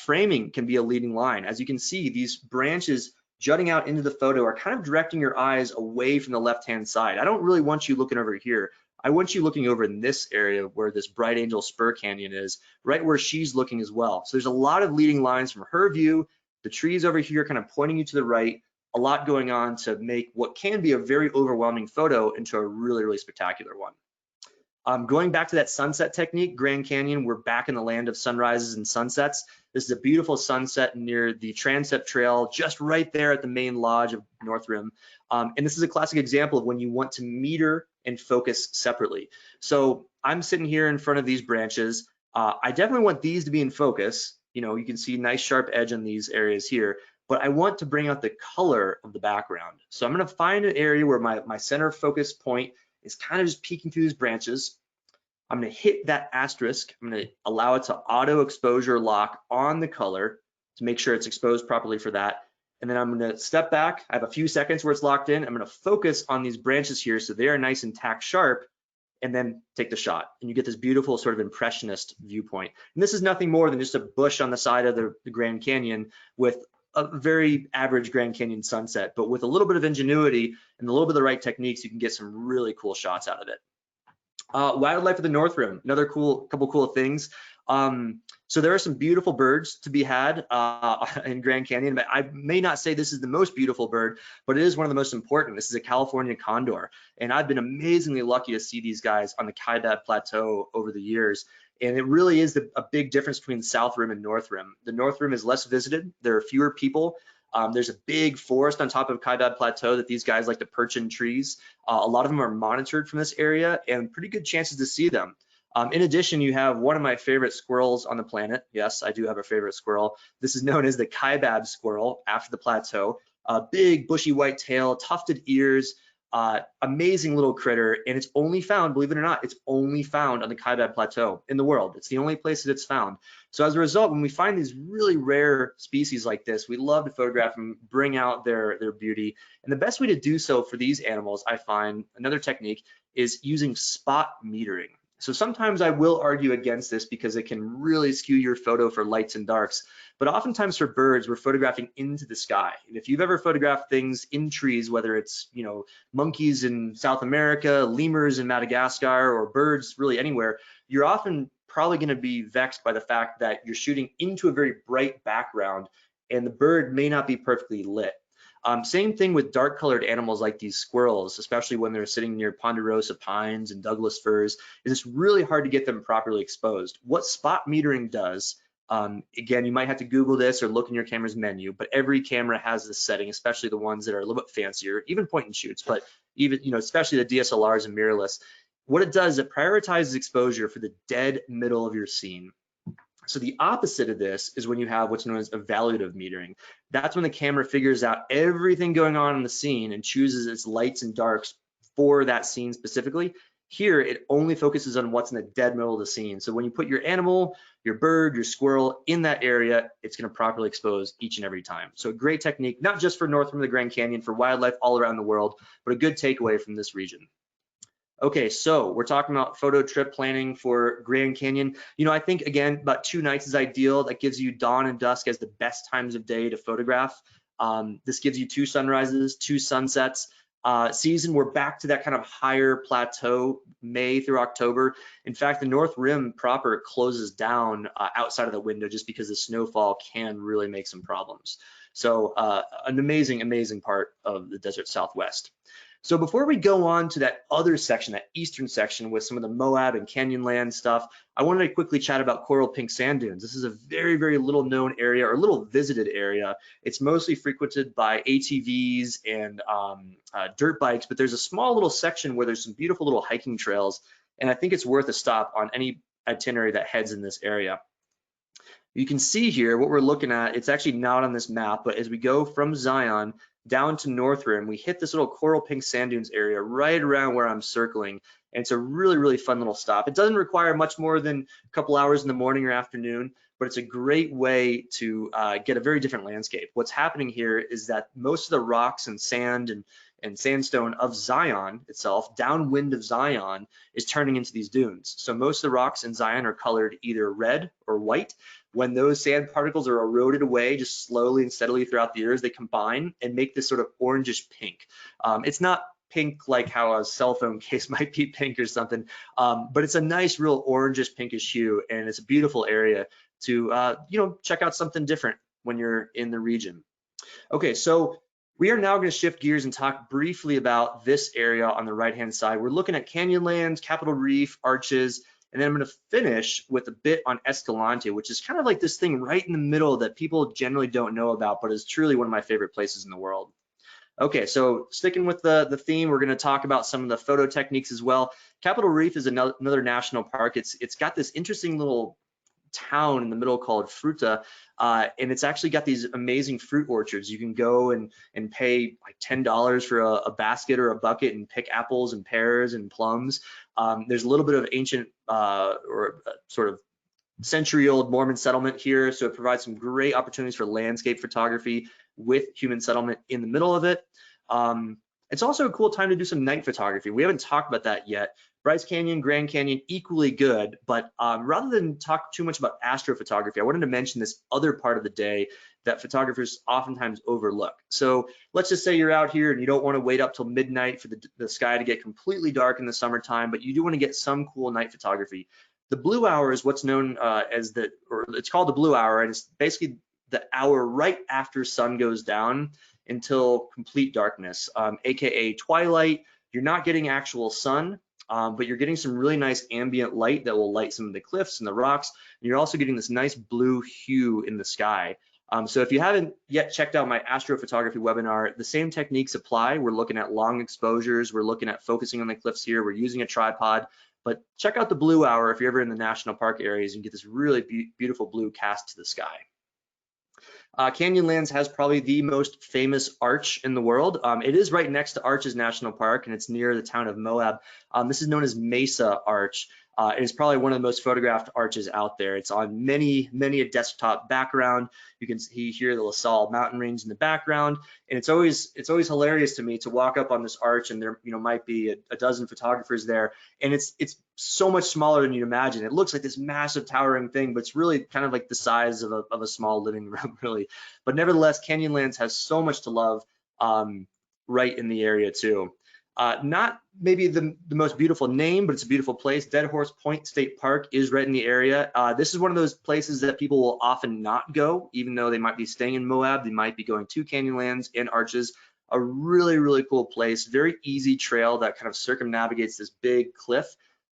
framing can be a leading line. As you can see, these branches jutting out into the photo are kind of directing your eyes away from the left-hand side. I don't really want you looking over here. I want you looking over in this area where this Bright Angel Spur Canyon is, right where she's looking as well. So there's a lot of leading lines from her view, the trees over here kind of pointing you to the right, a lot going on to make what can be a very overwhelming photo into a really, really spectacular one. Going back to that sunset technique, Grand Canyon, we're back in the land of sunrises and sunsets. This is a beautiful sunset near the Transept Trail, just right there at the main lodge of North Rim. And this is a classic example of when you want to meter and focus separately. So I'm sitting here in front of these branches. I definitely want these to be in focus. You can see nice sharp edge on these areas here, but I want to bring out the color of the background. So I'm gonna find an area where my center focus point is kind of just peeking through these branches. I'm gonna hit that asterisk. I'm gonna allow it to auto exposure lock on the color to make sure it's exposed properly for that. And then I'm gonna step back. I have a few seconds where it's locked in. I'm gonna focus on these branches here so they are nice and tack sharp, and then take the shot. And you get this beautiful sort of impressionist viewpoint. And this is nothing more than just a bush on the side of the Grand Canyon with a very average Grand Canyon sunset, but with a little bit of ingenuity and a little bit of the right techniques, you can get some really cool shots out of it. Wildlife of the North Rim, another couple cool things. So there are some beautiful birds to be had in Grand Canyon, but I may not say this is the most beautiful bird, but it is one of the most important. This is a California condor, and I've been amazingly lucky to see these guys on the Kaibab Plateau over the years. And it really is a big difference between South Rim and North Rim. The North Rim is less visited. There are fewer people. There's a big forest on top of Kaibab Plateau that these guys like to perch in trees. A lot of them are monitored from this area and pretty good chances to see them. In addition, you have one of my favorite squirrels on the planet. Yes, I do have a favorite squirrel. This is known as the Kaibab squirrel after the plateau. Big bushy white tail, tufted ears, amazing little critter, and it's only found, believe it or not, it's only found on the Kaibab Plateau in the world. It's the only place that it's found. So as a result, when we find these really rare species like this, we love to photograph them, bring out their beauty. And the best way to do so for these animals, I find, another technique, is using spot metering. So sometimes I will argue against this because it can really skew your photo for lights and darks. But oftentimes for birds, we're photographing into the sky. And if you've ever photographed things in trees, whether it's monkeys in South America, lemurs in Madagascar, or birds really anywhere, you're often probably going to be vexed by the fact that you're shooting into a very bright background and the bird may not be perfectly lit. Same thing with dark colored animals like these squirrels, especially when they're sitting near ponderosa pines and Douglas firs, is it's really hard to get them properly exposed. What spot metering does, again, you might have to Google this or look in your camera's menu, but every camera has this setting, especially the ones that are a little bit fancier, even point and shoots, but even, especially the DSLRs and mirrorless. What it does is it prioritizes exposure for the dead middle of your scene. So the opposite of this is when you have what's known as evaluative metering. That's when the camera figures out everything going on in the scene and chooses its lights and darks for that scene specifically. Here, it only focuses on what's in the dead middle of the scene. So when you put your animal, your bird, your squirrel in that area, it's going to properly expose each and every time. So a great technique, not just for North Rim of the Grand Canyon, for wildlife all around the world, but a good takeaway from this region. Okay, so we're talking about photo trip planning for Grand Canyon. I think, again, about 2 nights is ideal. That gives you dawn and dusk as the best times of day to photograph. This gives you 2 sunrises, 2 sunsets. Season, we're back to that kind of higher plateau, May through October. In fact, the North Rim proper closes down outside of the window just because the snowfall can really make some problems. So an amazing, amazing part of the desert Southwest. So before we go on to that other section, that eastern section with some of the Moab and Canyonland stuff, I wanted to quickly chat about coral pink sand dunes. This is a very, very little known area or little visited area. It's mostly frequented by ATVs and dirt bikes, but there's a small little section where there's some beautiful little hiking trails. And I think it's worth a stop on any itinerary that heads in this area. You can see here what we're looking at. It's actually not on this map, but as we go from Zion down to North Rim, we hit this little coral pink sand dunes area right around where I'm circling. And it's a really, really fun little stop. It doesn't require much more than a couple hours in the morning or afternoon, but it's a great way to get a very different landscape. What's happening here is that most of the rocks and sand and sandstone of Zion itself, downwind of Zion, is turning into these dunes. So most of the rocks in Zion are colored either red or white. When those sand particles are eroded away just slowly and steadily throughout the years, they combine and make this sort of orangish pink. It's not pink like how a cell phone case might be pink or something, but it's a nice real orangish pinkish hue, and it's a beautiful area to check out something different when you're in the region. Okay, so we are now going to shift gears and talk briefly about this area on the right-hand side. We're looking at Canyonlands, Capitol Reef, Arches, and then I'm going to finish with a bit on Escalante, which is kind of like this thing right in the middle that people generally don't know about, but is truly one of my favorite places in the world. Okay, so sticking with the theme, we're going to talk about some of the photo techniques as well. Capitol Reef is another national park. It's got this interesting little town in the middle called Fruta, and it's actually got these amazing fruit orchards. You can go and pay like $10 for a basket or a bucket and pick apples and pears and plums. There's a little bit of ancient or sort of century-old Mormon settlement here, so it provides some great opportunities for landscape photography with human settlement in the middle of it. It's also a cool time to do some night photography. We haven't talked about that yet. Bryce Canyon, Grand Canyon, equally good, but rather than talk too much about astrophotography, I wanted to mention this other part of the day that photographers oftentimes overlook. So let's just say you're out here and you don't want to wait up till midnight for the sky to get completely dark in the summertime, but you do want to get some cool night photography. The blue hour is what's known it's called the blue hour, and it's basically the hour right after sun goes down until complete darkness, aka twilight. You're not getting actual sun, but you're getting some really nice ambient light that will light some of the cliffs and the rocks, and you're also getting this nice blue hue in the sky. So if you haven't yet checked out my astrophotography webinar, the same techniques apply. We're looking at long exposures, we're looking at focusing on the cliffs here, we're using a tripod, but check out the blue hour if you're ever in the national park areas and get this really beautiful blue cast to the sky. Canyonlands has probably the most famous arch in the world. It is right next to Arches National Park, and it's near the town of Moab. This is known as Mesa Arch. It is probably one of the most photographed arches out there. It's on many a desktop background. You can see here the La Salle mountain range in the background, and it's always hilarious to me to walk up on this arch, and there might be a dozen photographers there, and it's so much smaller than you'd imagine. It looks like this massive towering thing, but it's really kind of like the size of a small living room, really. But nevertheless, Canyonlands has so much to love right in the area too. Not maybe the most beautiful name, but it's a beautiful place. Dead Horse Point State Park is right in the area. This is one of those places that people will often not go, even though they might be staying in Moab. They might be going to Canyonlands and Arches. A really cool place, very easy trail that kind of circumnavigates this big cliff.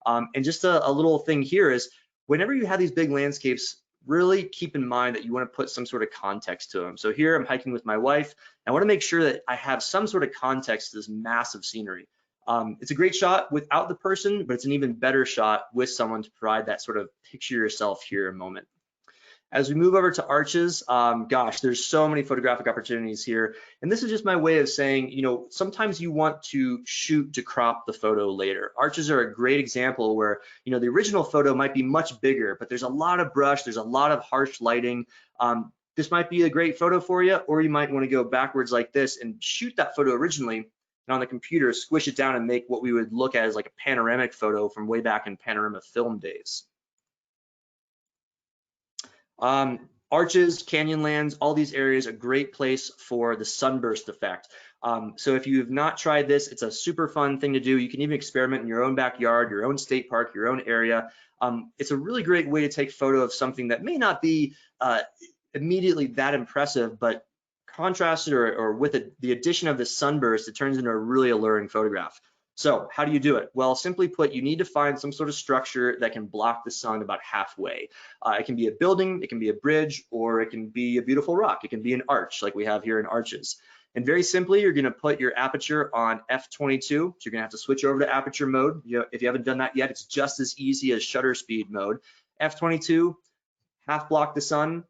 And just a little thing here is whenever you have these big landscapes, really keep in mind that you want to put some sort of context to them. So here I'm hiking with my wife. I want to make sure that I have some sort of context to this massive scenery. It's a great shot without the person, but it's an even better shot with someone to provide that sort of picture yourself here moment. As we move over to Arches, gosh, there's so many photographic opportunities here. And this is just my way of saying, sometimes you want to shoot to crop the photo later. Arches are a great example where, the original photo might be much bigger, but there's a lot of brush, there's a lot of harsh lighting. This might be a great photo for you, or you might want to go backwards like this and shoot that photo originally, and on the computer, squish it down and make what we would look at as like a panoramic photo from way back in panorama film days. Arches, Canyonlands, all these areas, a great place for the sunburst effect. So if you have not tried this, it's a super fun thing to do. You can even experiment in your own backyard, your own state park, your own area. It's a really great way to take photo of something that may not be immediately that impressive, but contrasted or with the addition of the sunburst, it turns into a really alluring photograph. So how do you do it? Well, simply put, you need to find some sort of structure that can block the sun about halfway. It can be a building, it can be a bridge, or it can be a beautiful rock. It can be an arch like we have here in Arches. And very simply, you're going to put your aperture on f/22. So you're going to have to switch over to aperture mode. If you haven't done that yet, it's just as easy as shutter speed mode. f/22, half block the sun.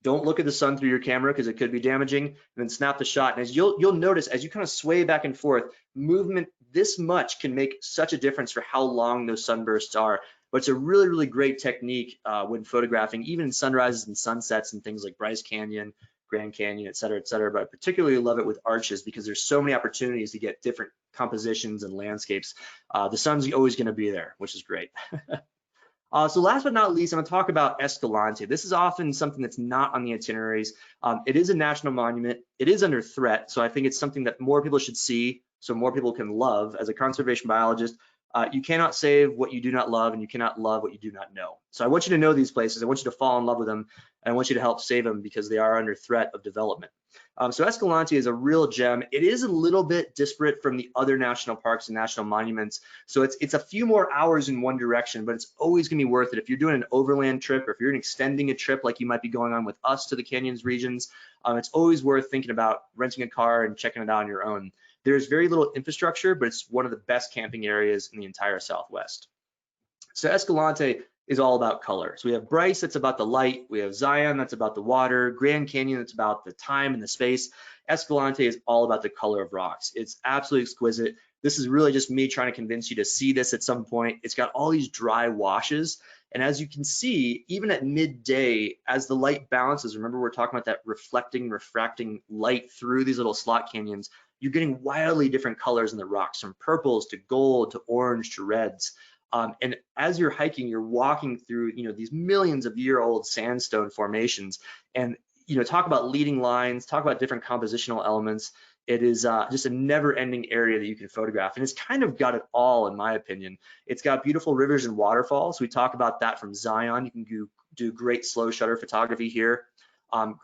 Don't look at the sun through your camera because it could be damaging, and then snap the shot. And as you'll notice, as you kind of sway back and forth, movement this much can make such a difference for how long those sunbursts are. But it's a really, really great technique when photographing, even in sunrises and sunsets and things like Bryce Canyon, Grand Canyon, et cetera, et cetera. But I particularly love it with arches because there's so many opportunities to get different compositions and landscapes. The sun's always going to be there, which is great. So last but not least, I'm going to talk about Escalante. This is often something that's not on the itineraries. It is a national monument. It is under threat, so I think it's something that more people should see, so more people can love. As a conservation biologist, you cannot save what you do not love, and you cannot love what you do not know. So I want you to know these places. I want you to fall in love with them, and I want you to help save them because they are under threat of development. So Escalante is a real gem. It is a little bit disparate from the other national parks and national monuments. So it's a few more hours in one direction, but it's always gonna be worth it. If you're doing an overland trip or if you're extending a trip like you might be going on with us to the canyons regions, it's always worth thinking about renting a car and checking it out on your own. There's very little infrastructure, but it's one of the best camping areas in the entire Southwest. So Escalante is all about color. So we have Bryce, that's about the light. We have Zion, that's about the water. Grand Canyon, that's about the time and the space. Escalante is all about the color of rocks. It's absolutely exquisite. This is really just me trying to convince you to see this at some point. It's got all these dry washes. And as you can see, even at midday, as the light bounces, remember we're talking about that refracting light through these little slot canyons, you're getting wildly different colors in the rocks, from purples to gold to orange to reds. And as you're hiking, you're walking through, these millions of year-old sandstone formations, and talk about leading lines, talk about different compositional elements. It is just a never-ending area that you can photograph, and it's kind of got it all, in my opinion. It's got beautiful rivers and waterfalls. We talk about that from Zion. You can do great slow shutter photography here.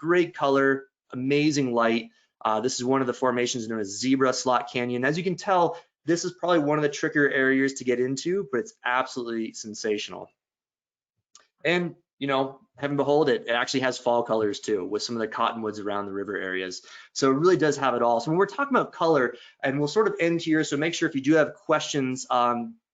Great color, amazing light. This is one of the formations known as Zebra Slot Canyon. As you can tell, this is probably one of the trickier areas to get into, but it's absolutely sensational. And, heaven behold, it actually has fall colors too, with some of the cottonwoods around the river areas. So it really does have it all. So when we're talking about color, and we'll sort of end here, so make sure if you do have questions,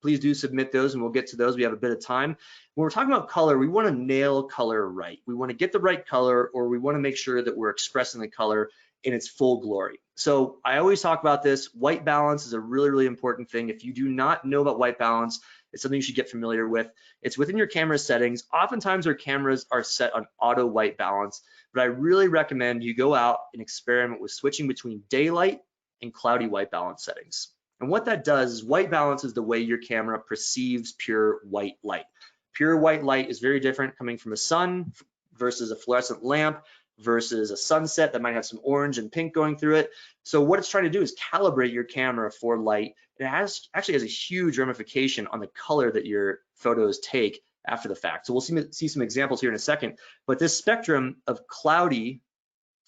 please do submit those and we'll get to those. We have a bit of time. When we're talking about color, we want to nail color right. We want to get the right color, or we want to make sure that we're expressing the color in its full glory. So I always talk about this. White balance is a really, really important thing. If you do not know about white balance, it's something you should get familiar with. It's within your camera settings. Oftentimes our cameras are set on auto white balance, but I really recommend you go out and experiment with switching between daylight and cloudy white balance settings. And what that does is white balance is the way your camera perceives pure white light. Pure white light is very different coming from a sun versus a fluorescent lamp versus a sunset that might have some orange and pink going through it. So what it's trying to do is calibrate your camera for light. It actually has a huge ramification on the color that your photos take after the fact. So we'll see some examples here in a second, but this spectrum of cloudy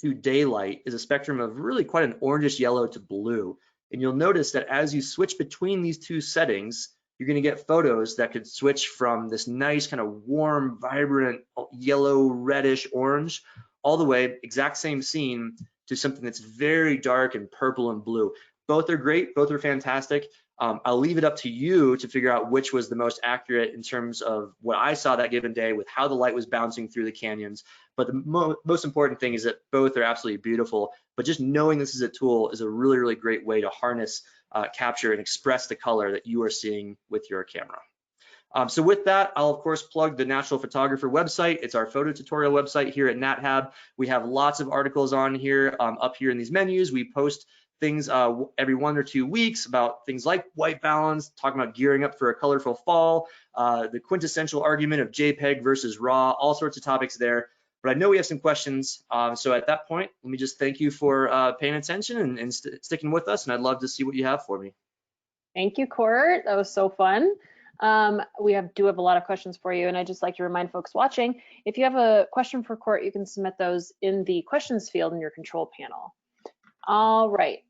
to daylight is a spectrum of really quite an orangish yellow to blue. And you'll notice that as you switch between these two settings, you're going to get photos that could switch from this nice kind of warm, vibrant yellow, reddish, orange, all the way, exact same scene, to something that's very dark and purple and blue. Both are great, both are fantastic. I'll leave it up to you to figure out which was the most accurate in terms of what I saw that given day with how the light was bouncing through the canyons. But the most important thing is that both are absolutely beautiful. But just knowing this is a tool is a really, really great way to harness, capture, and express the color that you are seeing with your camera. So with that, I'll of course plug the Natural Photographer website. It's our photo tutorial website here at NatHab. We have lots of articles on here, up here in these menus. We post things every 1 or 2 weeks about things like white balance, talking about gearing up for a colorful fall, the quintessential argument of JPEG versus RAW, all sorts of topics there. But I know we have some questions. So at that point, let me just thank you for paying attention and sticking with us, and I'd love to see what you have for me. Thank you, Court. That was so fun. We do have a lot of questions for you, and I'd just like to remind folks watching, if you have a question for Court, you can submit those in the questions field in your control panel. All right,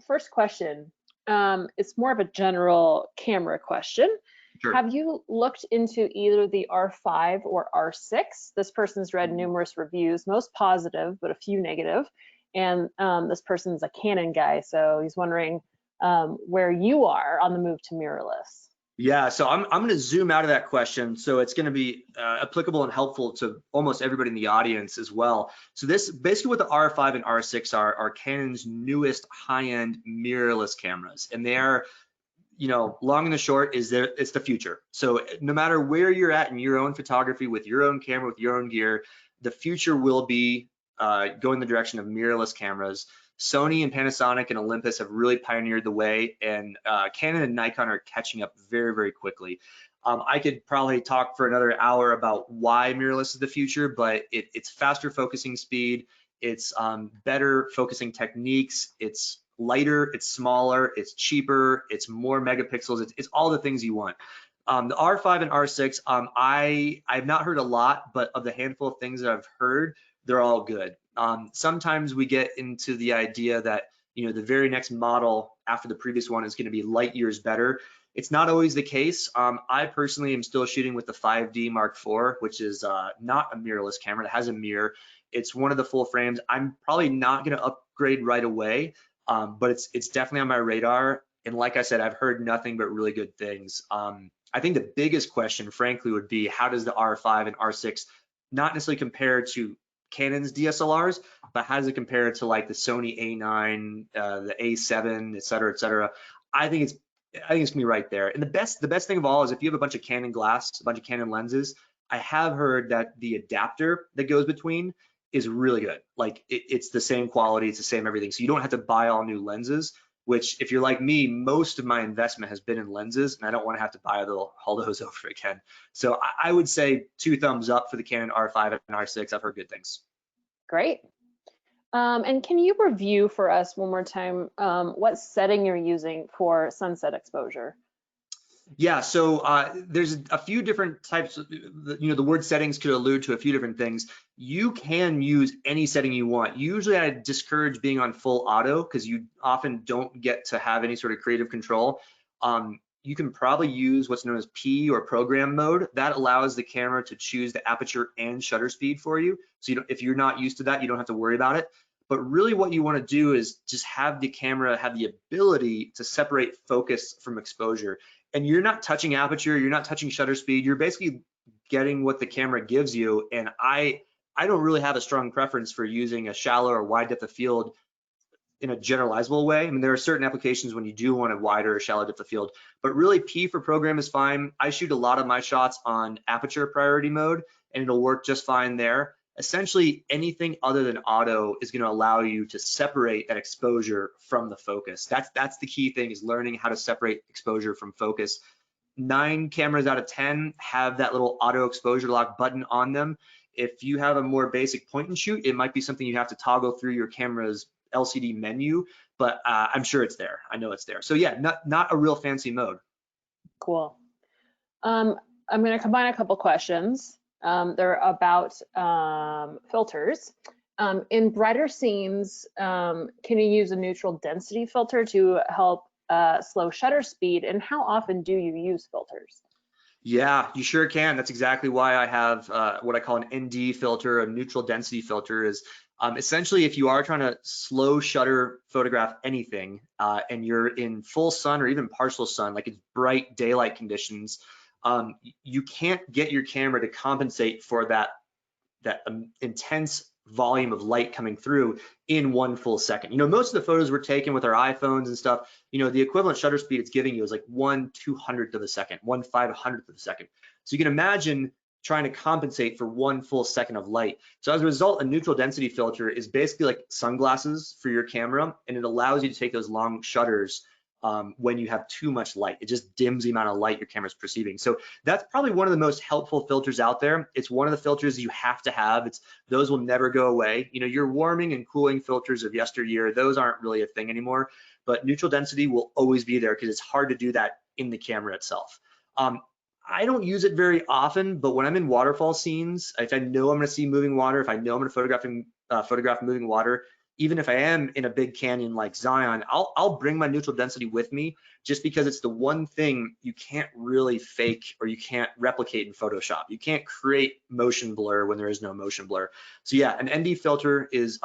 first question. It's more of a general camera question. Sure. Have you looked into either the R5 or R6? This person's read numerous reviews, most positive, but a few negative. And this person's a Canon guy, so he's wondering where you are on the move to mirrorless. Yeah, so I'm going to zoom out of that question. So it's going to be applicable and helpful to almost everybody in the audience as well. So this basically what the R5 and R6 are Canon's newest high-end mirrorless cameras. And they're, long and the short is that it's the future. So no matter where you're at in your own photography with your own camera, with your own gear, the future will be going the direction of mirrorless cameras. Sony and Panasonic and Olympus have really pioneered the way, and Canon and Nikon are catching up very, very quickly. I could probably talk for another hour about why mirrorless is the future, but it's faster focusing speed, it's better focusing techniques, it's lighter, it's smaller, it's cheaper, it's more megapixels, it's all the things you want. The R5 and R6, I've not heard a lot, but of the handful of things that I've heard, they're all good. Sometimes we get into the idea that the very next model after the previous one is going to be light years better. It's not always the case. I personally am still shooting with the 5D Mark IV, which is not a mirrorless camera. It has a mirror. It's one of the full frames. I'm probably not going to upgrade right away, but it's definitely on my radar. And like I said, I've heard nothing but really good things. I think the biggest question, frankly, would be how does the R5 and R6 not necessarily compare to Canon's DSLRs, but how does it compare to like the Sony A9, the A7, et cetera, et cetera? I think it's gonna be right there. And the best thing of all is if you have a bunch of Canon glass, a bunch of Canon lenses, I have heard that the adapter that goes between is really good. Like it's the same quality, it's the same everything. So you don't have to buy all new lenses, which if you're like me, most of my investment has been in lenses and I don't want to have to buy all those over again. So I would say 2 thumbs up for the Canon R5 and R6. I've heard good things. Great. And can you review for us one more time what setting you're using for sunset exposure? Yeah, so there's a few different types. The word settings could allude to a few different things. You can use any setting you want. Usually I discourage being on full auto because you often don't get to have any sort of creative control. You can probably use what's known as P or program mode. That allows the camera to choose the aperture and shutter speed for you. So if you're not used to that, you don't have to worry about it. But really what you want to do is just have the camera have the ability to separate focus from exposure. And you're not touching aperture, you're not touching shutter speed, you're basically getting what the camera gives you. And I don't really have a strong preference for using a shallow or wide depth of field in a generalizable way. I mean, there are certain applications when you do want a wider or shallow depth of field, but really P for program is fine. I shoot a lot of my shots on aperture priority mode and it'll work just fine there. Essentially anything other than auto is going to allow you to separate that exposure from the focus. That's the key thing, is learning how to separate exposure from focus. 9 cameras out of 10 have that little auto exposure lock button on them. If you have a more basic point and shoot, it might be something you have to toggle through your camera's LCD menu, but I'm sure it's there. I know it's there. So yeah, not a real fancy mode. Cool. I'm going to combine a couple questions. They're about filters. In brighter scenes, can you use a neutral density filter to help slow shutter speed? And how often do you use filters? Yeah, you sure can. That's exactly why I have what I call an ND filter, a neutral density filter. Is essentially if you are trying to slow shutter photograph anything and you're in full sun or even partial sun, like it's bright daylight conditions, you can't get your camera to compensate for that intense volume of light coming through in 1 full second. Most of the photos we're taking with our iPhones and stuff, the equivalent shutter speed it's giving you is like 1/200th of a second, 1/500th of a second. So you can imagine trying to compensate for 1 full second of light. So as a result, a neutral density filter is basically like sunglasses for your camera, and it allows you to take those long shutters when you have too much light. It just dims the amount of light your camera's perceiving. So that's probably one of the most helpful filters out there. It's one of the filters you have to have. Those will never go away. Your warming and cooling filters of yesteryear, those aren't really a thing anymore, but neutral density will always be there because it's hard to do that in the camera itself. I don't use it very often, but when I'm in waterfall scenes, if I know I'm going to see moving water, if I know I'm going to photograph moving water, even if I am in a big canyon like Zion, I'll bring my neutral density with me just because it's the one thing you can't really fake or you can't replicate in Photoshop. You can't create motion blur when there is no motion blur. So yeah, an ND filter is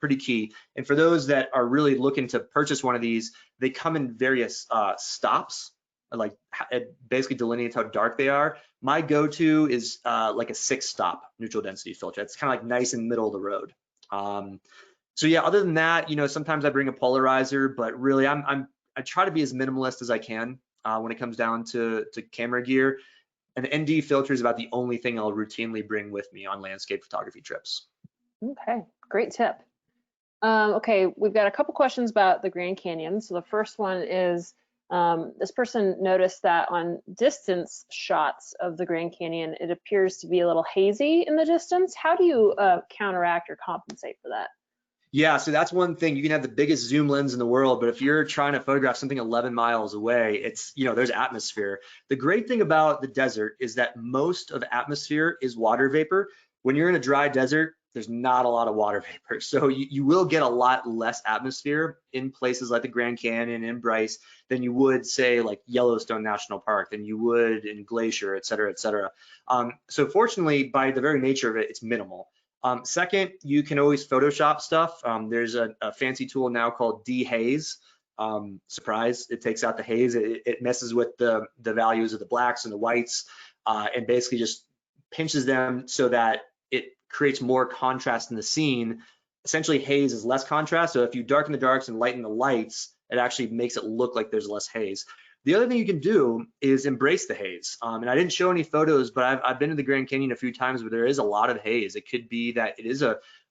pretty key. And for those that are really looking to purchase one of these, they come in various stops, like it basically delineates how dark they are. My go-to is like a 6-stop neutral density filter. It's kind of like nice in the middle of the road. So yeah, other than that, sometimes I bring a polarizer, but really I try to be as minimalist as I can when it comes down to camera gear. An ND filter is about the only thing I'll routinely bring with me on landscape photography trips. Okay, great tip. Okay, we've got a couple questions about the Grand Canyon. So the first one is, this person noticed that on distance shots of the Grand Canyon, it appears to be a little hazy in the distance. How do you counteract or compensate for that? Yeah, so that's one thing. You can have the biggest zoom lens in the world, but if you're trying to photograph something 11 miles away, it's, there's atmosphere. The great thing about the desert is that most of atmosphere is water vapor. When you're in a dry desert, there's not a lot of water vapor. So you will get a lot less atmosphere in places like the Grand Canyon and Bryce than you would, say, like Yellowstone National Park, than you would in Glacier, et cetera, et cetera. So fortunately, by the very nature of it, it's minimal. Second, you can always Photoshop stuff. There's a fancy tool now called dehaze. Surprise, it takes out the haze. It messes with the values of the blacks and the whites and basically just pinches them so that it creates more contrast in the scene. Essentially, haze is less contrast. So if you darken the darks and lighten the lights, it actually makes it look like there's less haze. The other thing you can do is embrace the haze. And I didn't show any photos, but I've been to the Grand Canyon a few times where there is a lot of haze. It could be that it is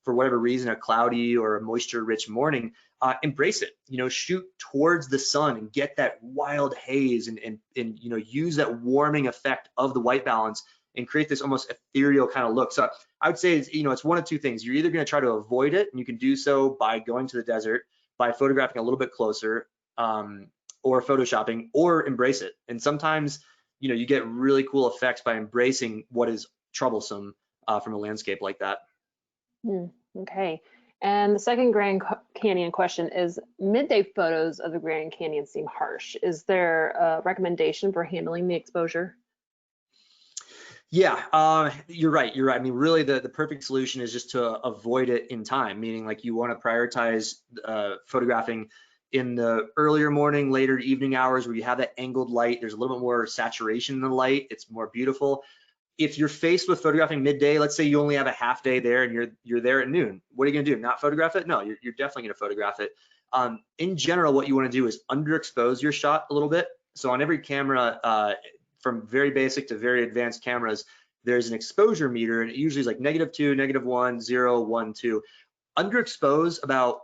for whatever reason, a cloudy or a moisture-rich morning. Embrace it. Shoot towards the sun and get that wild haze and use that warming effect of the white balance and create this almost ethereal kind of look. So I would say it's one of two things. You're either going to try to avoid it, and you can do so by going to the desert, by photographing a little bit closer, or photoshopping, or embrace it. And sometimes, you get really cool effects by embracing what is troublesome from a landscape like that. Okay. And the second Grand Canyon question is, midday photos of the Grand Canyon seem harsh. Is there a recommendation for handling the exposure? Yeah, you're right. I mean, really, the perfect solution is just to avoid it in time, meaning like you want to prioritize photographing in the earlier morning, later evening hours where you have that angled light. There's a little bit more saturation in the light. It's more beautiful. If you're faced with photographing midday, let's say you only have a half day there and you're there at noon, what are you going to do? Not photograph it? No, you're definitely going to photograph it. In general, what you want to do is underexpose your shot a little bit. So on every camera, from very basic to very advanced cameras, there's an exposure meter, and it usually is like -2, -1, 0, 1, 2. Underexpose about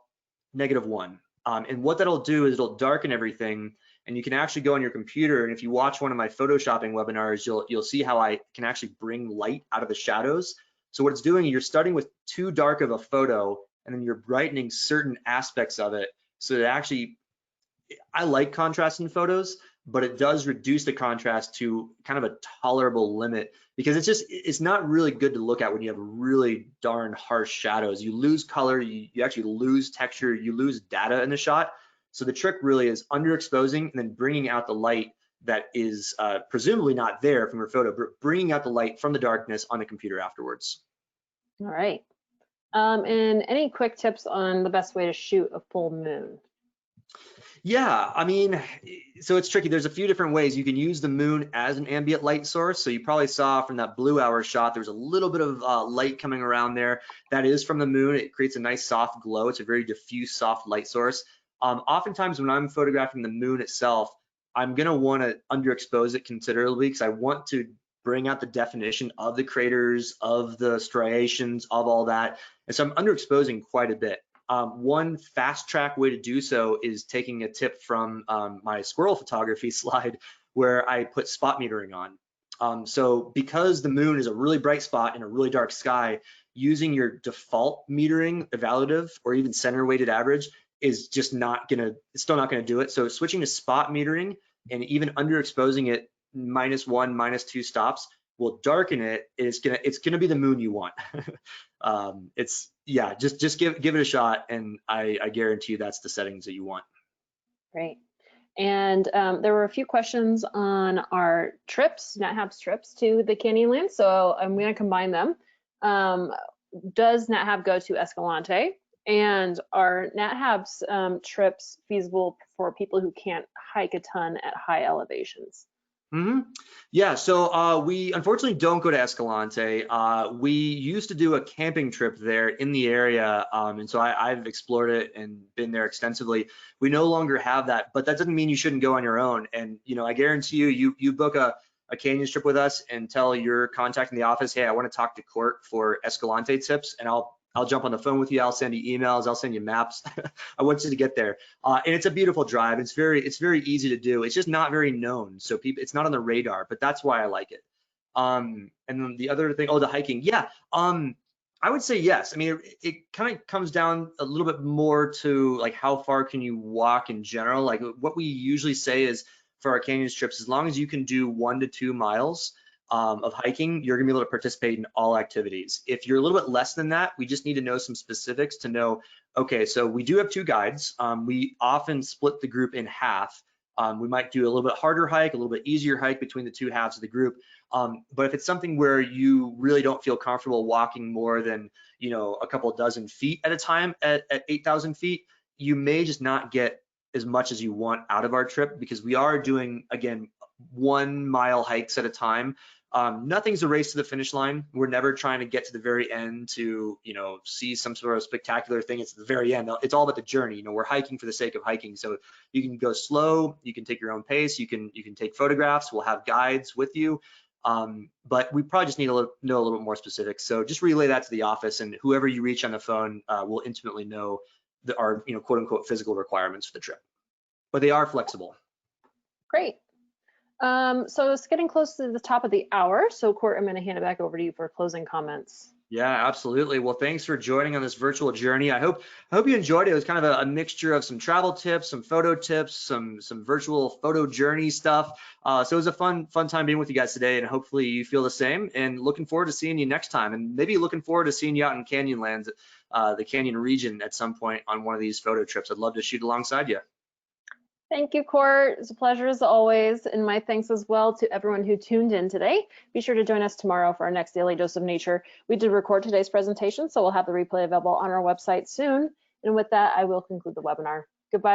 -1. And what that'll do is it'll darken everything, and you can actually go on your computer, and if you watch one of my photoshopping webinars, you'll see how I can actually bring light out of the shadows. So what it's doing, you're starting with too dark of a photo, and then you're brightening certain aspects of it. So that actually, I like contrast in photos, but it does reduce the contrast to kind of a tolerable limit, because it's not really good to look at when you have really darn harsh shadows. You lose color, you actually lose texture, you lose data in the shot. So the trick really is underexposing and then bringing out the light that is presumably not there from your photo, but bringing out the light from the darkness on the computer afterwards. All right. And any quick tips on the best way to shoot a full moon? Yeah, I mean, so it's tricky. There's a few different ways. You can use the moon as an ambient light source. So you probably saw from that blue hour shot, there's a little bit of light coming around there. That is from the moon. It creates a nice soft glow. It's a very diffuse, soft light source. Oftentimes when I'm photographing the moon itself, I'm gonna wanna underexpose it considerably because I want to bring out the definition of the craters, of the striations, of all that. And so I'm underexposing quite a bit. One fast track way to do so is taking a tip from my squirrel photography slide where I put spot metering on. So because the moon is a really bright spot in a really dark sky, using your default metering evaluative or even center weighted average is just it's still not gonna do it. So switching to spot metering and even underexposing it -1, -2 stops will darken it. It's gonna be the moon you want. Just give it a shot, and I guarantee you that's the settings that you want. Great. And there were a few questions on our trips, NatHab's trips to the Canyonlands, so I'm going to combine them. Does NatHab go to Escalante? And are NatHab's trips feasible for people who can't hike a ton at high elevations? Yeah, so we unfortunately don't go to Escalante. We used to do a camping trip there in the area, and so I've explored it and been there extensively. We no longer have that, but that doesn't mean you shouldn't go on your own. And I guarantee you book a canyon trip with us and tell your contact in the office, hey, I want to talk to Court for Escalante tips, and I'll jump on the phone with you. I'll send you emails. I'll send you maps. I want you to get there. And it's a beautiful drive. It's very easy to do. It's just not very known. So it's not on the radar, but that's why I like it. And then the other thing, the hiking. Yeah. I would say yes. I mean, it kind of comes down a little bit more to like how far can you walk in general. Like what we usually say is for our canyon trips, as long as you can do 1 to 2 miles of hiking, you're gonna be able to participate in all activities. If you're a little bit less than that, we just need to know some specifics to know, okay, so we do have 2 guides. We often split the group in half. We might do a little bit harder hike, a little bit easier hike between the 2 halves of the group. But if it's something where you really don't feel comfortable walking more than, a couple dozen feet at a time at 8,000 feet, you may just not get as much as you want out of our trip, because we are doing, again, 1 mile hikes at a time. Nothing's a race to the finish line. We're never trying to get to the very end to, see some sort of spectacular thing. It's the very end. It's all about the journey. We're hiking for the sake of hiking. So you can go slow, you can take your own pace, you can take photographs. We'll have guides with you. But we probably just need to know a little bit more specifics. So just relay that to the office, and whoever you reach on the phone will intimately know our, quote unquote, physical requirements for the trip. But they are flexible. Great. So it's getting close to the top of the hour. So Court, I'm going to hand it back over to you for closing comments. Yeah, absolutely. Well, thanks for joining on this virtual journey. I hope you enjoyed it. It was kind of a mixture of some travel tips, some photo tips, some virtual photo journey stuff. So it was a fun time being with you guys today, and hopefully you feel the same. And looking forward to seeing you next time, and maybe looking forward to seeing you out in Canyonlands, the Canyon region at some point on one of these photo trips. I'd love to shoot alongside you. Thank you, Court. It's a pleasure as always. And my thanks as well to everyone who tuned in today. Be sure to join us tomorrow for our next Daily Dose of Nature. We did record today's presentation, so we'll have the replay available on our website soon. And with that, I will conclude the webinar. Goodbye.